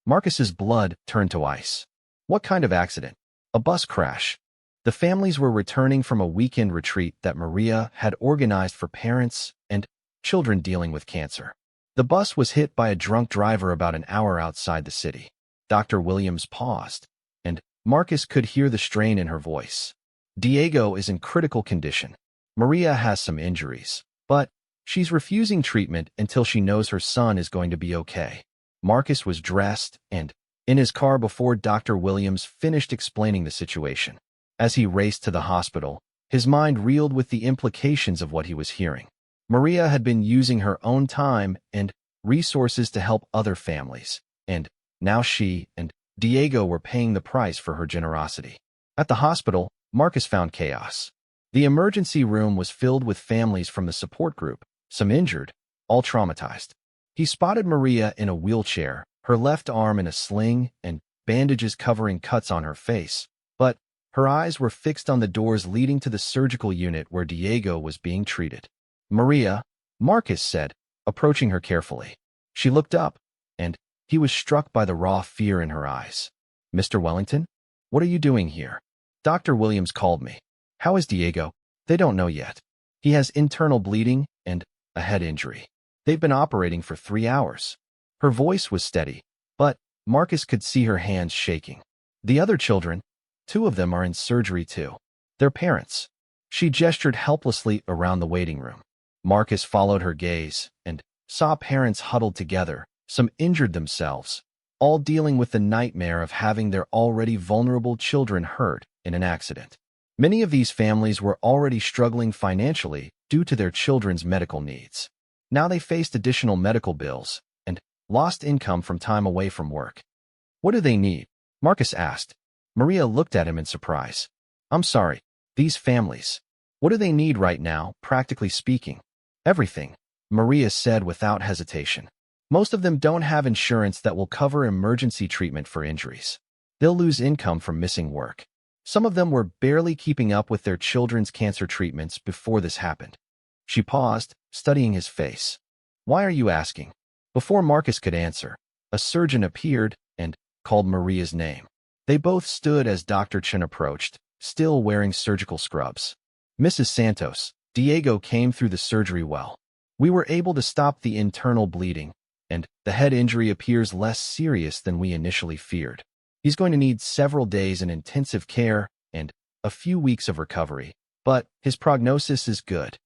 Marcus's blood turned to ice. "What kind of accident?" "A bus crash. The families were returning from a weekend retreat that Maria had organized for parents and children dealing with cancer. The bus was hit by a drunk driver about an hour outside the city." Dr. Williams paused, and Marcus could hear the strain in her voice. "Diego is in critical condition. Maria has some injuries, but she's refusing treatment until she knows her son is going to be okay." Marcus was dressed and in his car before Dr. Williams finished explaining the situation. As he raced to the hospital, his mind reeled with the implications of what he was hearing. Maria had been using her own time and resources to help other families, and now she and Diego were paying the price for her generosity. At the hospital, Marcus found chaos. The emergency room was filled with families from the support group, some injured, all traumatized. He spotted Maria in a wheelchair, her left arm in a sling and bandages covering cuts on her face, but her eyes were fixed on the doors leading to the surgical unit where Diego was being treated. "Maria," Marcus said, approaching her carefully. She looked up, and he was struck by the raw fear in her eyes. "Mr. Wellington, what are you doing here?" "Dr. Williams called me." "How is Diego?" "They don't know yet. He has internal bleeding and a head injury. They've been operating for 3 hours." Her voice was steady, but Marcus could see her hands shaking. "The other children, 2 of them are in surgery too. Their parents." She gestured helplessly around the waiting room. Marcus followed her gaze and saw parents huddled together. Some injured themselves, all dealing with the nightmare of having their already vulnerable children hurt in an accident. Many of these families were already struggling financially due to their children's medical needs. Now they faced additional medical bills and lost income from time away from work. What do they need? Marcus asked. Maria looked at him in surprise. I'm sorry, these families. What do they need right now, practically speaking? Everything, Maria said without hesitation. Most of them don't have insurance that will cover emergency treatment for injuries. They'll lose income from missing work. Some of them were barely keeping up with their children's cancer treatments before this happened. She paused, studying his face. Why are you asking? Before Marcus could answer, a surgeon appeared and called Maria's name. They both stood as Dr. Chen approached, still wearing surgical scrubs. Mrs. Santos, Diego came through the surgery well. We were able to stop the internal bleeding, and the head injury appears less serious than we initially feared. He's going to need several days in intensive care and a few weeks of recovery, but his prognosis is good.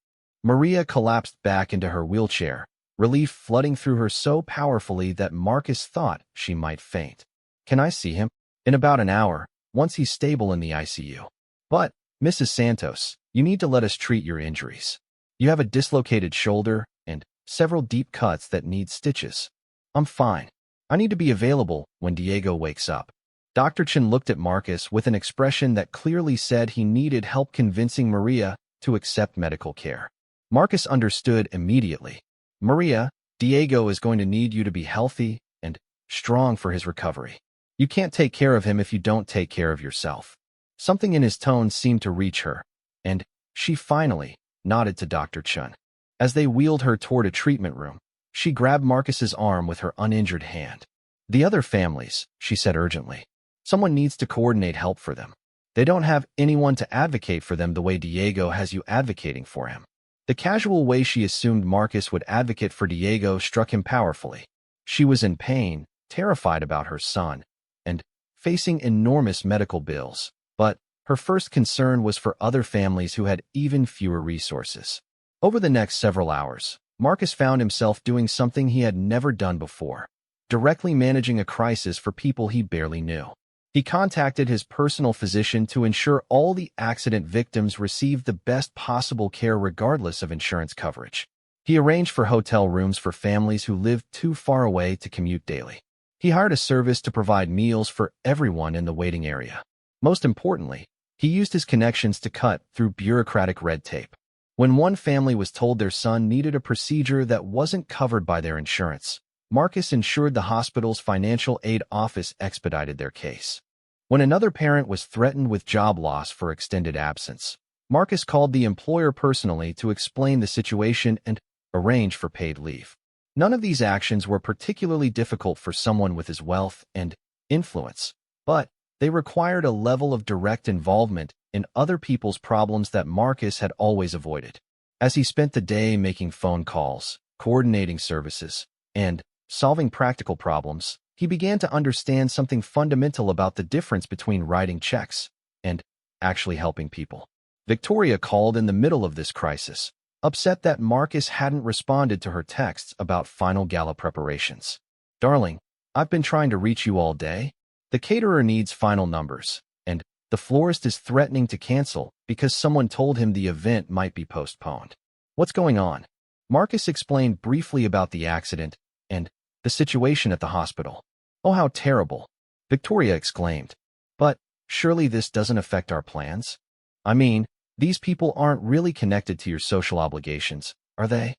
Maria collapsed back into her wheelchair, relief flooding through her so powerfully that Marcus thought she might faint. Can I see him? In about an hour, once he's stable in the ICU. But, Mrs. Santos, you need to let us treat your injuries. You have a dislocated shoulder and several deep cuts that need stitches. I'm fine. I need to be available when Diego wakes up. Dr. Chen looked at Marcus with an expression that clearly said he needed help convincing Maria to accept medical care. Marcus understood immediately. Maria, Diego is going to need you to be healthy and strong for his recovery. You can't take care of him if you don't take care of yourself. Something in his tone seemed to reach her, and she finally nodded to Dr. Chen. As they wheeled her toward a treatment room, she grabbed Marcus's arm with her uninjured hand. The other families, she said urgently. Someone needs to coordinate help for them. They don't have anyone to advocate for them the way Diego has you advocating for him. The casual way she assumed Marcus would advocate for Diego struck him powerfully. She was in pain, terrified about her son, and facing enormous medical bills, but her first concern was for other families who had even fewer resources. Over the next several hours, Marcus found himself doing something he had never done before, directly managing a crisis for people he barely knew. He contacted his personal physician to ensure all the accident victims received the best possible care regardless of insurance coverage. He arranged for hotel rooms for families who lived too far away to commute daily. He hired a service to provide meals for everyone in the waiting area. Most importantly, he used his connections to cut through bureaucratic red tape. When one family was told their son needed a procedure that wasn't covered by their insurance, Marcus ensured the hospital's financial aid office expedited their case. When another parent was threatened with job loss for extended absence, Marcus called the employer personally to explain the situation and arrange for paid leave. None of these actions were particularly difficult for someone with his wealth and influence, but they required a level of direct involvement in other people's problems that Marcus had always avoided. As he spent the day making phone calls, coordinating services, and solving practical problems, he began to understand something fundamental about the difference between writing checks and actually helping people. Victoria called in the middle of this crisis, upset that Marcus hadn't responded to her texts about final gala preparations. Darling, I've been trying to reach you all day. The caterer needs final numbers, and the florist is threatening to cancel because someone told him the event might be postponed. What's going on? Marcus explained briefly about the accident and the situation at the hospital. Oh, how terrible, Victoria exclaimed. But surely this doesn't affect our plans? I mean, these people aren't really connected to your social obligations, are they?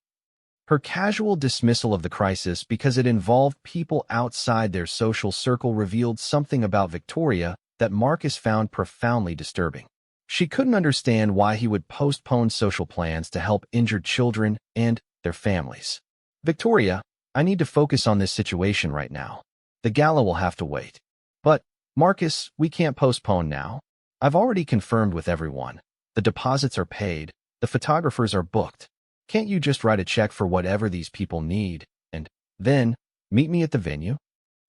Her casual dismissal of the crisis because it involved people outside their social circle revealed something about Victoria that Marcus found profoundly disturbing. She couldn't understand why he would postpone social plans to help injured children and their families. Victoria, I need to focus on this situation right now. The gala will have to wait. But, Marcus, we can't postpone now. I've already confirmed with everyone. The deposits are paid. The photographers are booked. Can't you just write a check for whatever these people need, and then meet me at the venue?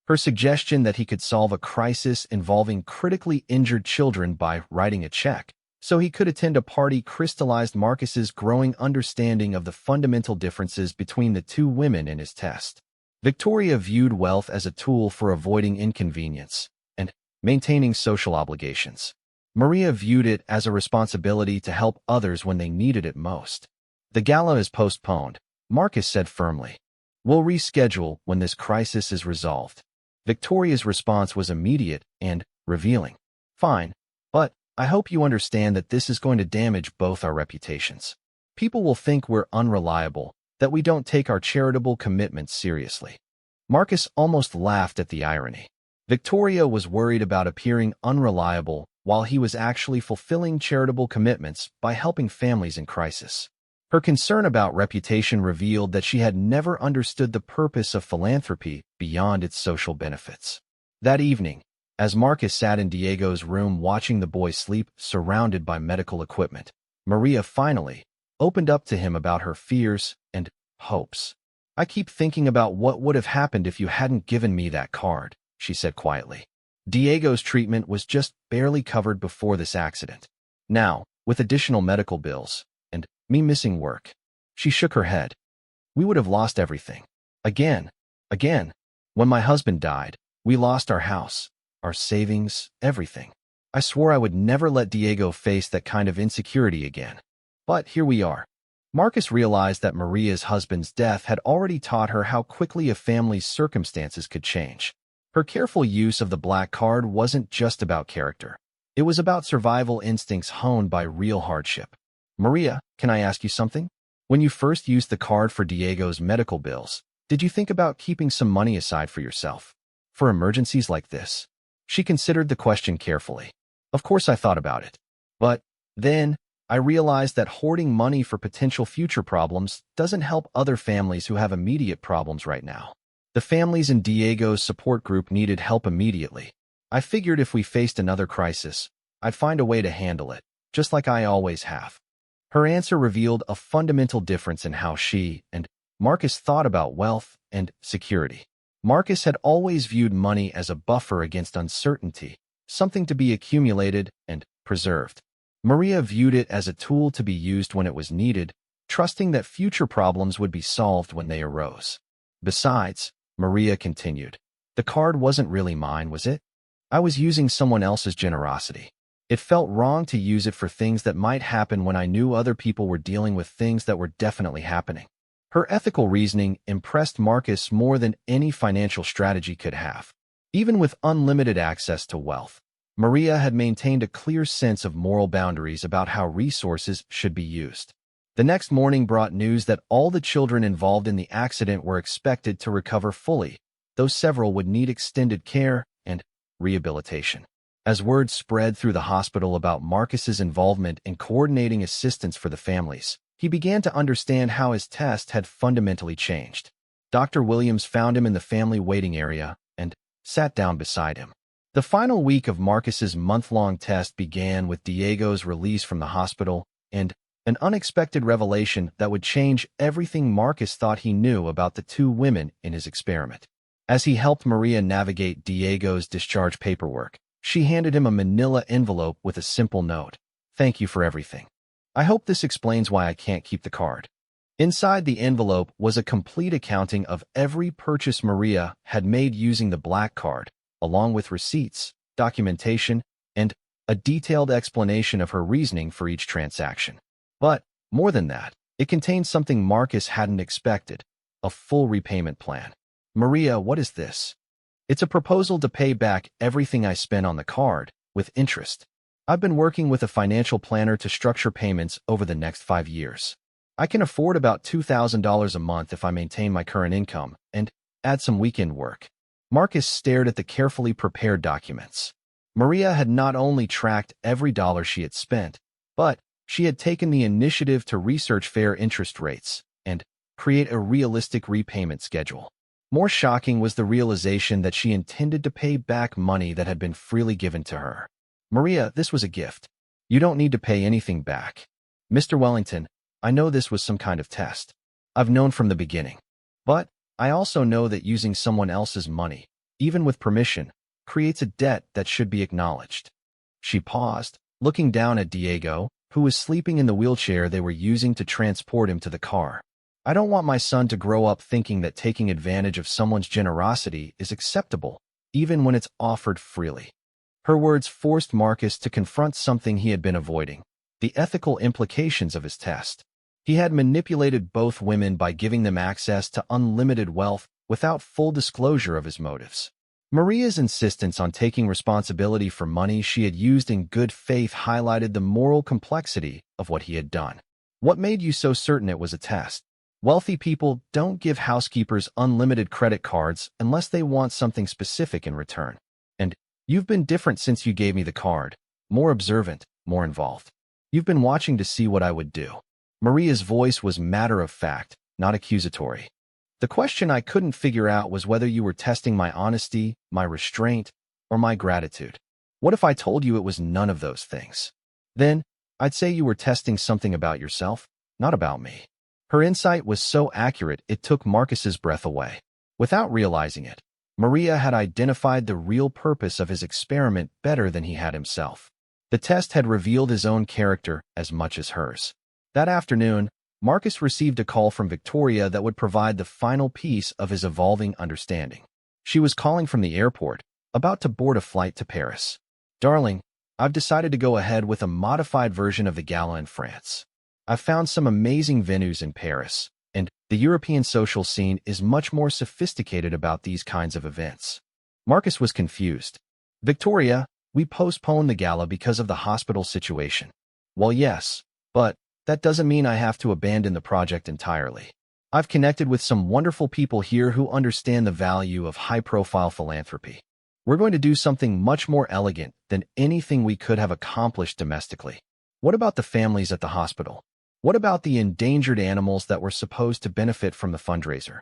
Her suggestion that he could solve a crisis involving critically injured children by writing a check so he could attend a party crystallized Marcus's growing understanding of the fundamental differences between the two women in his test. Victoria viewed wealth as a tool for avoiding inconvenience and maintaining social obligations. Maria viewed it as a responsibility to help others when they needed it most. The gala is postponed, Marcus said firmly. We'll reschedule when this crisis is resolved. Victoria's response was immediate and revealing. Fine, but I hope you understand that this is going to damage both our reputations. People will think we're unreliable, that we don't take our charitable commitments seriously. Marcus almost laughed at the irony. Victoria was worried about appearing unreliable while he was actually fulfilling charitable commitments by helping families in crisis. Her concern about reputation revealed that she had never understood the purpose of philanthropy beyond its social benefits. That evening, as Marcus sat in Diego's room watching the boy sleep surrounded by medical equipment, Maria finally opened up to him about her fears and hopes. I keep thinking about what would have happened if you hadn't given me that card, she said quietly. Diego's treatment was just barely covered before this accident. Now, with additional medical bills and me missing work, she shook her head. We would have lost everything. Again. When my husband died, we lost our house, our savings, everything. I swore I would never let Diego face that kind of insecurity again. But here we are. Marcus realized that Maria's husband's death had already taught her how quickly a family's circumstances could change. Her careful use of the black card wasn't just about character. It was about survival instincts honed by real hardship. Maria, can I ask you something? When you first used the card for Diego's medical bills, did you think about keeping some money aside for yourself? For emergencies like this? She considered the question carefully. Of course I thought about it. But then, I realized that hoarding money for potential future problems doesn't help other families who have immediate problems right now. The families in Diego's support group needed help immediately. I figured if we faced another crisis, I'd find a way to handle it, just like I always have. Her answer revealed a fundamental difference in how she and Marcus thought about wealth and security. Marcus had always viewed money as a buffer against uncertainty, something to be accumulated and preserved. Maria viewed it as a tool to be used when it was needed, trusting that future problems would be solved when they arose. Besides, Maria continued, the card wasn't really mine, was it? I was using someone else's generosity. It felt wrong to use it for things that might happen when I knew other people were dealing with things that were definitely happening. Her ethical reasoning impressed Marcus more than any financial strategy could have. Even with unlimited access to wealth, Maria had maintained a clear sense of moral boundaries about how resources should be used. The next morning brought news that all the children involved in the accident were expected to recover fully, though several would need extended care and rehabilitation. As word spread through the hospital about Marcus's involvement in coordinating assistance for the families, he began to understand how his test had fundamentally changed. Dr. Williams found him in the family waiting area and sat down beside him. The final week of Marcus's month-long test began with Diego's release from the hospital and an unexpected revelation that would change everything Marcus thought he knew about the two women in his experiment. As he helped Maria navigate Diego's discharge paperwork, she handed him a manila envelope with a simple note. Thank you for everything. I hope this explains why I can't keep the card. Inside the envelope was a complete accounting of every purchase Maria had made using the black card, along with receipts, documentation, and a detailed explanation of her reasoning for each transaction. But, more than that, it contained something Marcus hadn't expected, a full repayment plan. Maria, what is this? It's a proposal to pay back everything I spent on the card, with interest. I've been working with a financial planner to structure payments over the next 5 years. I can afford about $2,000 a month if I maintain my current income and add some weekend work. Marcus stared at the carefully prepared documents. Maria had not only tracked every dollar she had spent, but she had taken the initiative to research fair interest rates and create a realistic repayment schedule. More shocking was the realization that she intended to pay back money that had been freely given to her. Maria, this was a gift. You don't need to pay anything back. Mr. Wellington, I know this was some kind of test. I've known from the beginning. But I also know that using someone else's money, even with permission, creates a debt that should be acknowledged. She paused, looking down at Diego, who was sleeping in the wheelchair they were using to transport him to the car. I don't want my son to grow up thinking that taking advantage of someone's generosity is acceptable, even when it's offered freely. Her words forced Marcus to confront something he had been avoiding: the ethical implications of his test. He had manipulated both women by giving them access to unlimited wealth without full disclosure of his motives. Maria's insistence on taking responsibility for money she had used in good faith highlighted the moral complexity of what he had done. What made you so certain it was a test? Wealthy people don't give housekeepers unlimited credit cards unless they want something specific in return. And you've been different since you gave me the card. More observant, more involved. You've been watching to see what I would do. Maria's voice was matter-of-fact, not accusatory. The question I couldn't figure out was whether you were testing my honesty, my restraint, or my gratitude. What if I told you it was none of those things? Then, I'd say you were testing something about yourself, not about me. Her insight was so accurate it took Marcus's breath away. Without realizing it, Maria had identified the real purpose of his experiment better than he had himself. The test had revealed his own character as much as hers. That afternoon, Marcus received a call from Victoria that would provide the final piece of his evolving understanding. She was calling from the airport, about to board a flight to Paris. "Darling, I've decided to go ahead with a modified version of the gala in France. I've found some amazing venues in Paris, and the European social scene is much more sophisticated about these kinds of events." Marcus was confused. "Victoria, we postponed the gala because of the hospital situation." "Well, yes, but that doesn't mean I have to abandon the project entirely. I've connected with some wonderful people here who understand the value of high-profile philanthropy. We're going to do something much more elegant than anything we could have accomplished domestically." "What about the families at the hospital? What about the endangered animals that were supposed to benefit from the fundraiser?"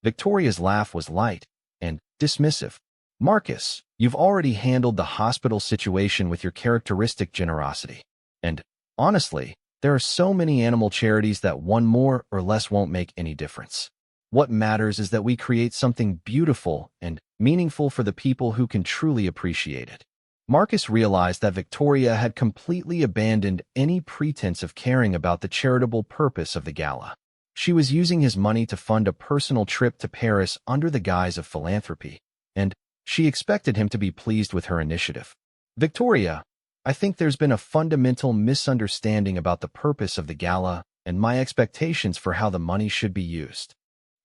Victoria's laugh was light and dismissive. "Marcus, you've already handled the hospital situation with your characteristic generosity. And, honestly, there are so many animal charities that one more or less won't make any difference. What matters is that we create something beautiful and meaningful for the people who can truly appreciate it." Marcus realized that Victoria had completely abandoned any pretense of caring about the charitable purpose of the gala. She was using his money to fund a personal trip to Paris under the guise of philanthropy, and she expected him to be pleased with her initiative. "Victoria, I think there's been a fundamental misunderstanding about the purpose of the gala and my expectations for how the money should be used."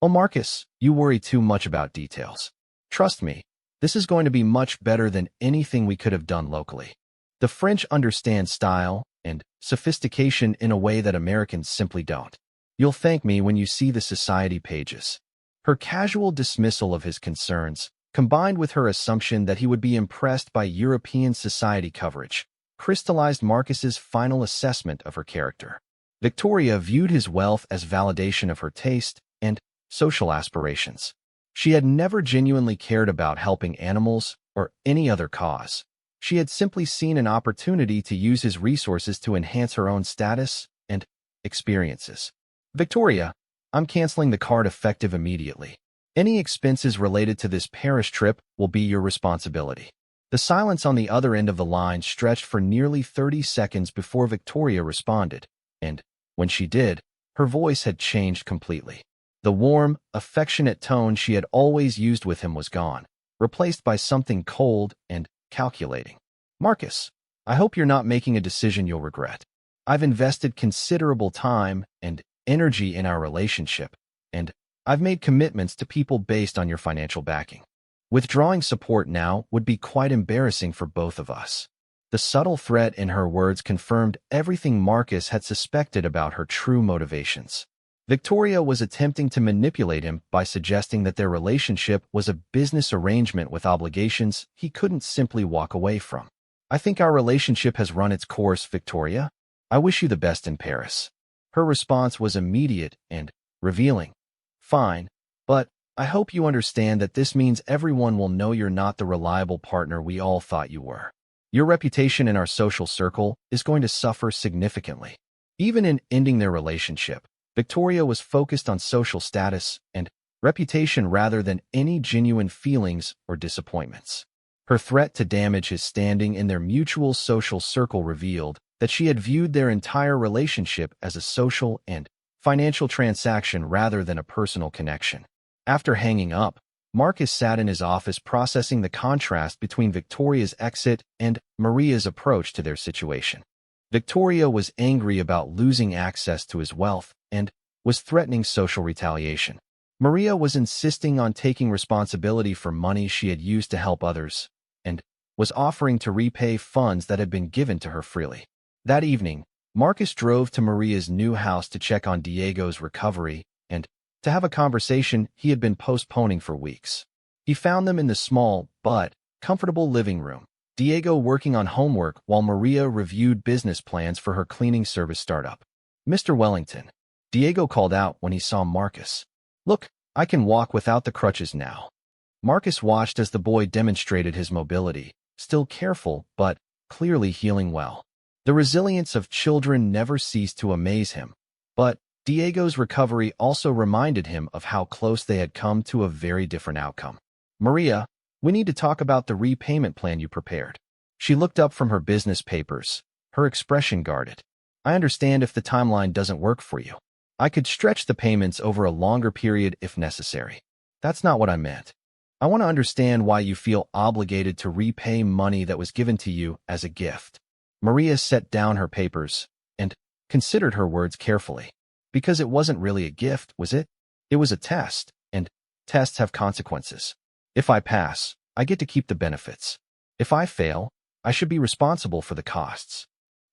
"Oh, Marcus, you worry too much about details. Trust me, this is going to be much better than anything we could have done locally. The French understand style and sophistication in a way that Americans simply don't. You'll thank me when you see the society pages." Her casual dismissal of his concerns, combined with her assumption that he would be impressed by European society coverage, crystallized Marcus's final assessment of her character. Victoria viewed his wealth as validation of her taste and social aspirations. She had never genuinely cared about helping animals or any other cause. She had simply seen an opportunity to use his resources to enhance her own status and experiences. "Victoria, I'm canceling the card effective immediately. Any expenses related to this Paris trip will be your responsibility." The silence on the other end of the line stretched for nearly 30 seconds before Victoria responded, and when she did, her voice had changed completely. The warm, affectionate tone she had always used with him was gone, replaced by something cold and calculating. "Marcus, I hope you're not making a decision you'll regret. I've invested considerable time and energy in our relationship, and I've made commitments to people based on your financial backing. Withdrawing support now would be quite embarrassing for both of us." The subtle threat in her words confirmed everything Marcus had suspected about her true motivations. Victoria was attempting to manipulate him by suggesting that their relationship was a business arrangement with obligations he couldn't simply walk away from. "I think our relationship has run its course, Victoria. I wish you the best in Paris." Her response was immediate and revealing. "Fine, but I hope you understand that this means everyone will know you're not the reliable partner we all thought you were. Your reputation in our social circle is going to suffer significantly." Even in ending their relationship, Victoria was focused on social status and reputation rather than any genuine feelings or disappointments. Her threat to damage his standing in their mutual social circle revealed that she had viewed their entire relationship as a social and financial transaction rather than a personal connection. After hanging up, Marcus sat in his office processing the contrast between Victoria's exit and Maria's approach to their situation. Victoria was angry about losing access to his wealth and was threatening social retaliation. Maria was insisting on taking responsibility for money she had used to help others and was offering to repay funds that had been given to her freely. That evening, Marcus drove to Maria's new house to check on Diego's recovery and to have a conversation he had been postponing for weeks. He found them in the small but comfortable living room, Diego working on homework while Maria reviewed business plans for her cleaning service startup. "Mr. Wellington," Diego called out when he saw Marcus. "Look, I can walk without the crutches now." Marcus watched as the boy demonstrated his mobility, still careful but clearly healing well. The resilience of children never ceased to amaze him, but Diego's recovery also reminded him of how close they had come to a very different outcome. "Maria, we need to talk about the repayment plan you prepared." She looked up from her business papers, her expression guarded. "I understand if the timeline doesn't work for you. I could stretch the payments over a longer period if necessary. That's not what I meant. I want to understand why you feel obligated to repay money that was given to you as a gift." Maria set down her papers and considered her words carefully. "Because it wasn't really a gift, was it? It was a test, and tests have consequences. If I pass, I get to keep the benefits. If I fail, I should be responsible for the costs.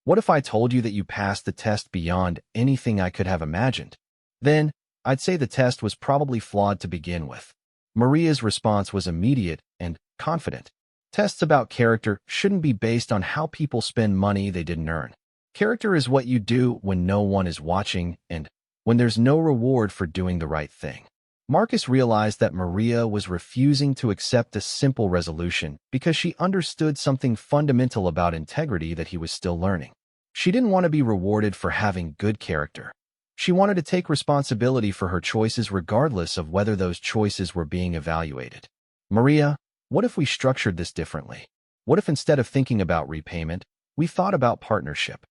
What if I told you that you passed the test beyond anything I could have imagined? Then, I'd say the test was probably flawed to begin with." Maria's response was immediate and confident. "Tests about character shouldn't be based on how people spend money they didn't earn. Character is what you do when no one is watching and when there's no reward for doing the right thing." Marcus realized that Maria was refusing to accept a simple resolution because she understood something fundamental about integrity that he was still learning. She didn't want to be rewarded for having good character. She wanted to take responsibility for her choices regardless of whether those choices were being evaluated. "Maria, what if we structured this differently? What if instead of thinking about repayment, we thought about partnership?"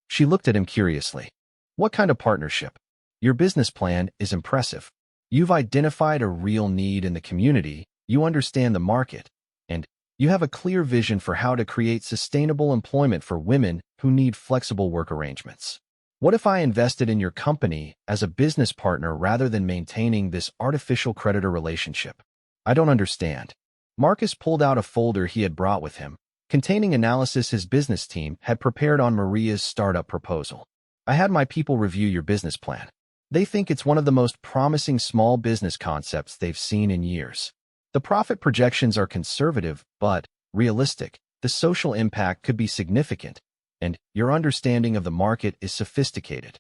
She looked at him curiously. "What kind of partnership? Your business plan is impressive. You've identified a real need in the community, you understand the market, and you have a clear vision for how to create sustainable employment for women who need flexible work arrangements. What if I invested in your company as a business partner rather than maintaining this artificial creditor relationship?" "I don't understand." Marcus pulled out a folder he had brought with him, containing analysis his business team had prepared on Maria's startup proposal. "I had my people review your business plan. They think it's one of the most promising small business concepts they've seen in years. The profit projections are conservative, but realistic. The social impact could be significant, and your understanding of the market is sophisticated."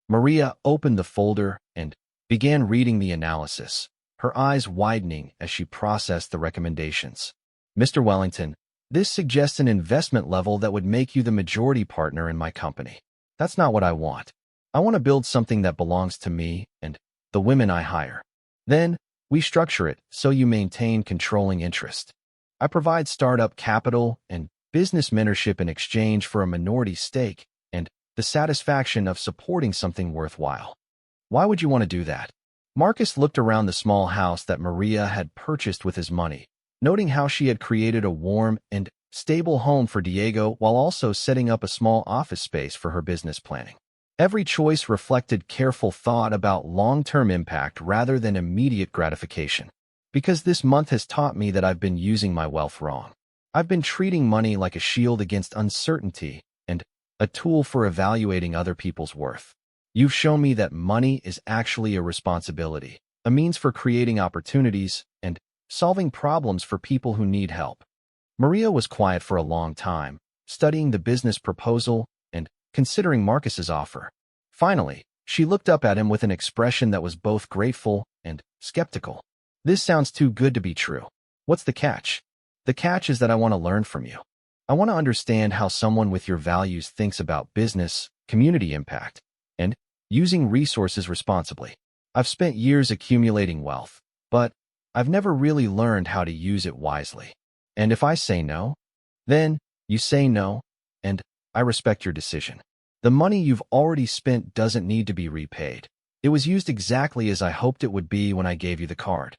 Maria opened the folder and began reading the analysis, her eyes widening as she processed the recommendations. "Mr. Wellington, this suggests an investment level that would make you the majority partner in my company. That's not what I want. I want to build something that belongs to me and the women I hire. Then, we structure it so you maintain controlling interest. I provide startup capital and business mentorship in exchange for a minority stake and the satisfaction of supporting something worthwhile." "Why would you want to do that?" Marcus looked around the small house that Maria had purchased with his money, noting how she had created a warm and stable home for Diego while also setting up a small office space for her business planning. Every choice reflected careful thought about long-term impact rather than immediate gratification. "Because this month has taught me that I've been using my wealth wrong. I've been treating money like a shield against uncertainty and a tool for evaluating other people's worth. You've shown me that money is actually a responsibility, a means for creating opportunities and solving problems for people who need help." Maria was quiet for a long time, studying the business proposal and considering Marcus's offer. Finally, she looked up at him with an expression that was both grateful and skeptical. "This sounds too good to be true. What's the catch?" "The catch is that I want to learn from you. I want to understand how someone with your values thinks about business, community impact, and using resources responsibly. I've spent years accumulating wealth, but I've never really learned how to use it wisely. And if I say no, then you say no, and I respect your decision. The money you've already spent doesn't need to be repaid. It was used exactly as I hoped it would be when I gave you the card.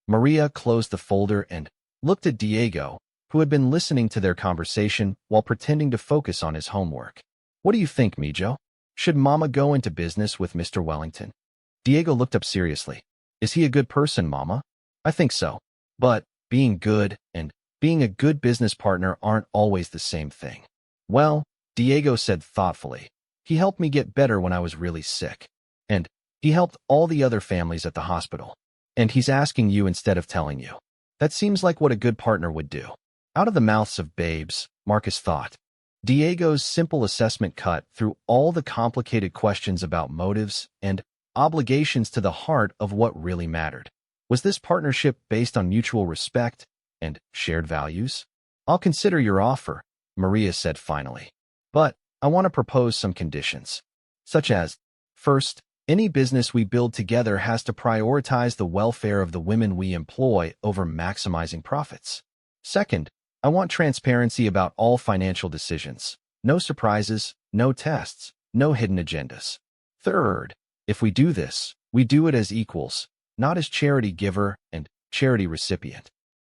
Maria closed the folder and looked at Diego, who had been listening to their conversation while pretending to focus on his homework. What do you think, Mijo? Should Mama go into business with Mr. Wellington? Diego looked up seriously. Is he a good person, Mama? I think so. But being good and being a good business partner aren't always the same thing. Well, Diego said thoughtfully, he helped me get better when I was really sick. And he helped all the other families at the hospital. And he's asking you instead of telling you. That seems like what a good partner would do. Out of the mouths of babes, Marcus thought. Diego's simple assessment cut through all the complicated questions about motives and obligations to the heart of what really mattered. Was this partnership based on mutual respect and shared values? I'll consider your offer, Maria said finally. But I want to propose some conditions, such as, first, any business we build together has to prioritize the welfare of the women we employ over maximizing profits. Second, I want transparency about all financial decisions. No surprises, no tests, no hidden agendas. Third, if we do this, we do it as equals, not as charity giver and charity recipient.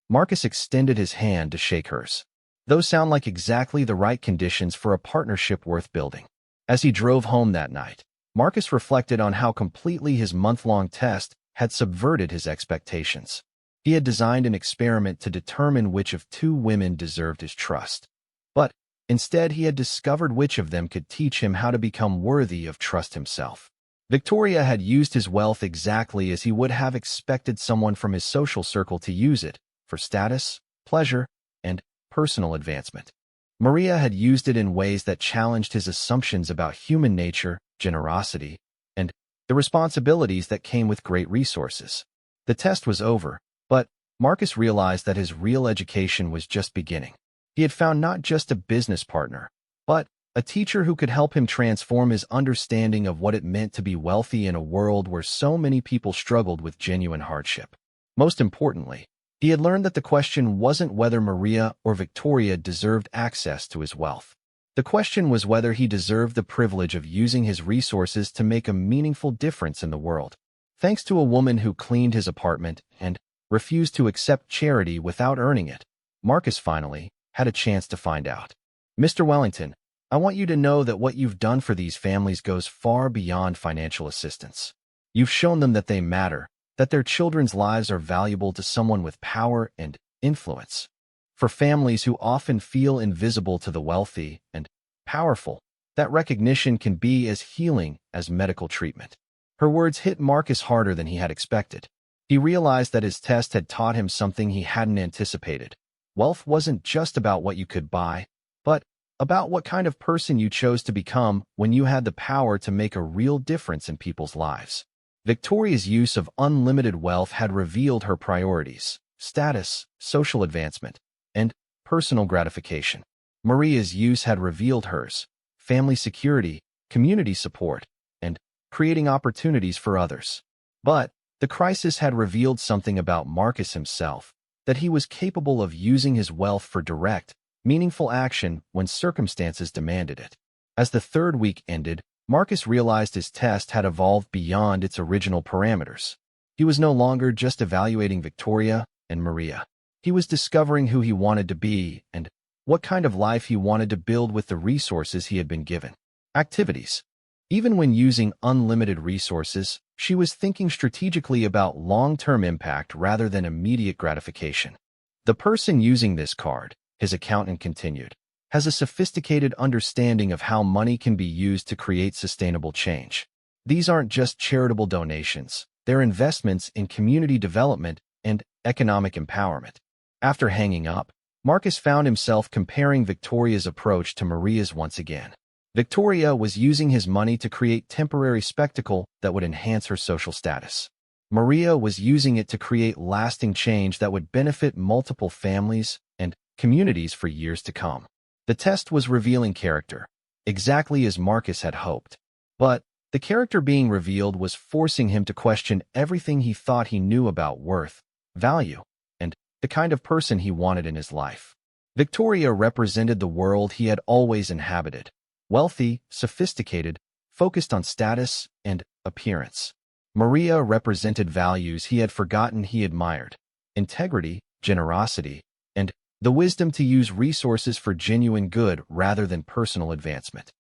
Marcus extended his hand to shake hers. Those sound like exactly the right conditions for a partnership worth building. As he drove home that night, Marcus reflected on how completely his month-long test had subverted his expectations. He had designed an experiment to determine which of two women deserved his trust. But instead, he had discovered which of them could teach him how to become worthy of trust himself. Victoria had used his wealth exactly as he would have expected someone from his social circle to use it, for status, pleasure, and personal advancement. Maria had used it in ways that challenged his assumptions about human nature, generosity, and the responsibilities that came with great resources. The test was over, but Marcus realized that his real education was just beginning. He had found not just a business partner, but a teacher who could help him transform his understanding of what it meant to be wealthy in a world where so many people struggled with genuine hardship. Most importantly, he had learned that the question wasn't whether Maria or Victoria deserved access to his wealth. The question was whether he deserved the privilege of using his resources to make a meaningful difference in the world. Thanks to a woman who cleaned his apartment and refused to accept charity without earning it, Marcus finally had a chance to find out. Mr. Wellington, I want you to know that what you've done for these families goes far beyond financial assistance. You've shown them that they matter, that their children's lives are valuable to someone with power and influence. For families who often feel invisible to the wealthy and powerful, that recognition can be as healing as medical treatment. Her words hit Marcus harder than he had expected. He realized that his test had taught him something he hadn't anticipated. Wealth wasn't just about what you could buy, but about what kind of person you chose to become when you had the power to make a real difference in people's lives. Victoria's use of unlimited wealth had revealed her priorities: status, social advancement, and personal gratification. Maria's use had revealed hers: family security, community support, and creating opportunities for others. But the crisis had revealed something about Marcus himself, that he was capable of using his wealth for direct, meaningful action when circumstances demanded it. As the third week ended, Marcus realized his test had evolved beyond its original parameters. He was no longer just evaluating Victoria and Maria. He was discovering who he wanted to be and what kind of life he wanted to build with the resources he had been given. Activities. Even when using unlimited resources, she was thinking strategically about long-term impact rather than immediate gratification. The person using this card, his accountant continued, has a sophisticated understanding of how money can be used to create sustainable change. These aren't just charitable donations, they're investments in community development and economic empowerment. After hanging up, Marcus found himself comparing Victoria's approach to Maria's once again. Victoria was using his money to create temporary spectacle that would enhance her social status. Maria was using it to create lasting change that would benefit multiple families and communities for years to come. The test was revealing character, exactly as Marcus had hoped. But the character being revealed was forcing him to question everything he thought he knew about worth, value, and the kind of person he wanted in his life. Victoria represented the world he had always inhabited. Wealthy, sophisticated, focused on status and appearance. Maria represented values he had forgotten he admired. Integrity, generosity, and the wisdom to use resources for genuine good rather than personal advancement.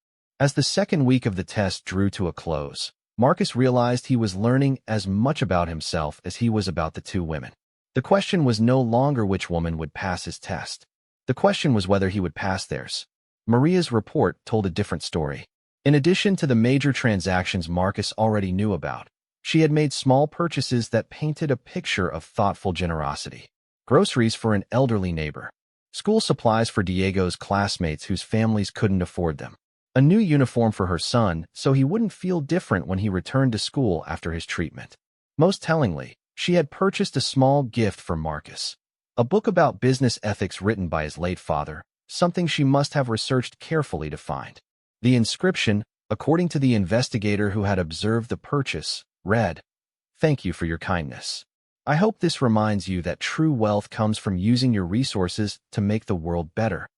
As the second week of the test drew to a close, Marcus realized he was learning as much about himself as he was about the two women. The question was no longer which woman would pass his test. The question was whether he would pass theirs. Maria's report told a different story. In addition to the major transactions Marcus already knew about, she had made small purchases that painted a picture of thoughtful generosity. Groceries for an elderly neighbor. School supplies for Diego's classmates whose families couldn't afford them. A new uniform for her son so he wouldn't feel different when he returned to school after his treatment. Most tellingly, she had purchased a small gift for Marcus. A book about business ethics written by his late father, something she must have researched carefully to find. The inscription, according to the investigator who had observed the purchase, read, "Thank you for your kindness. I hope this reminds you that true wealth comes from using your resources to make the world better."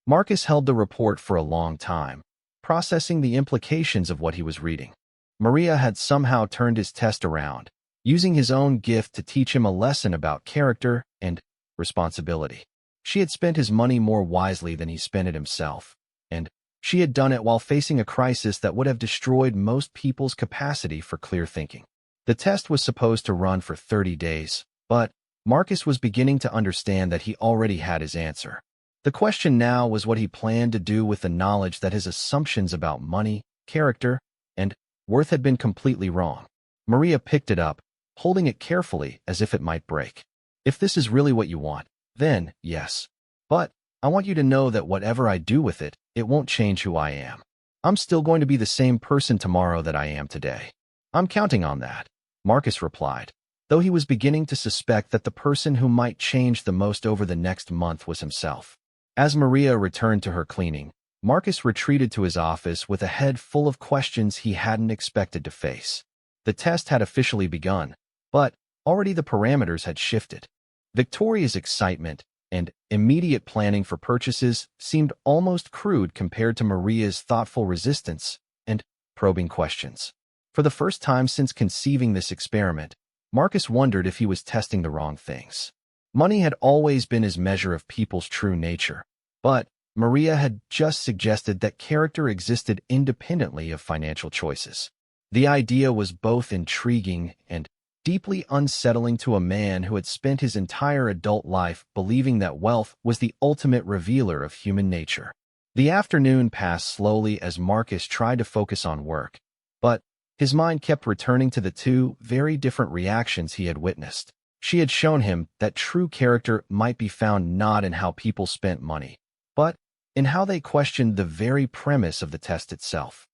Marcus held the report for a long time, processing the implications of what he was reading. Maria had somehow turned his test around, using his own gift to teach him a lesson about character and responsibility. She had spent his money more wisely than he spent it himself, and she had done it while facing a crisis that would have destroyed most people's capacity for clear thinking. The test was supposed to run for 30 days, but Marcus was beginning to understand that he already had his answer. The question now was what he planned to do with the knowledge that his assumptions about money, character, and worth had been completely wrong. Maria picked it up, holding it carefully as if it might break. "If this is really what you want, then yes. But I want you to know that whatever I do with it, it won't change who I am. I'm still going to be the same person tomorrow that I am today. I'm counting on that," Marcus replied, though he was beginning to suspect that the person who might change the most over the next month was himself. As Maria returned to her cleaning, Marcus retreated to his office with a head full of questions he hadn't expected to face. The test had officially begun, but already the parameters had shifted. Victoria's excitement and immediate planning for purchases seemed almost crude compared to Maria's thoughtful resistance and probing questions. For the first time since conceiving this experiment, Marcus wondered if he was testing the wrong things. Money had always been his measure of people's true nature, but Maria had just suggested that character existed independently of financial choices. The idea was both intriguing and deeply unsettling to a man who had spent his entire adult life believing that wealth was the ultimate revealer of human nature. The afternoon passed slowly as Marcus tried to focus on work, but his mind kept returning to the two very different reactions he had witnessed. She had shown him that true character might be found not in how people spent money, but in how they questioned the very premise of the test itself.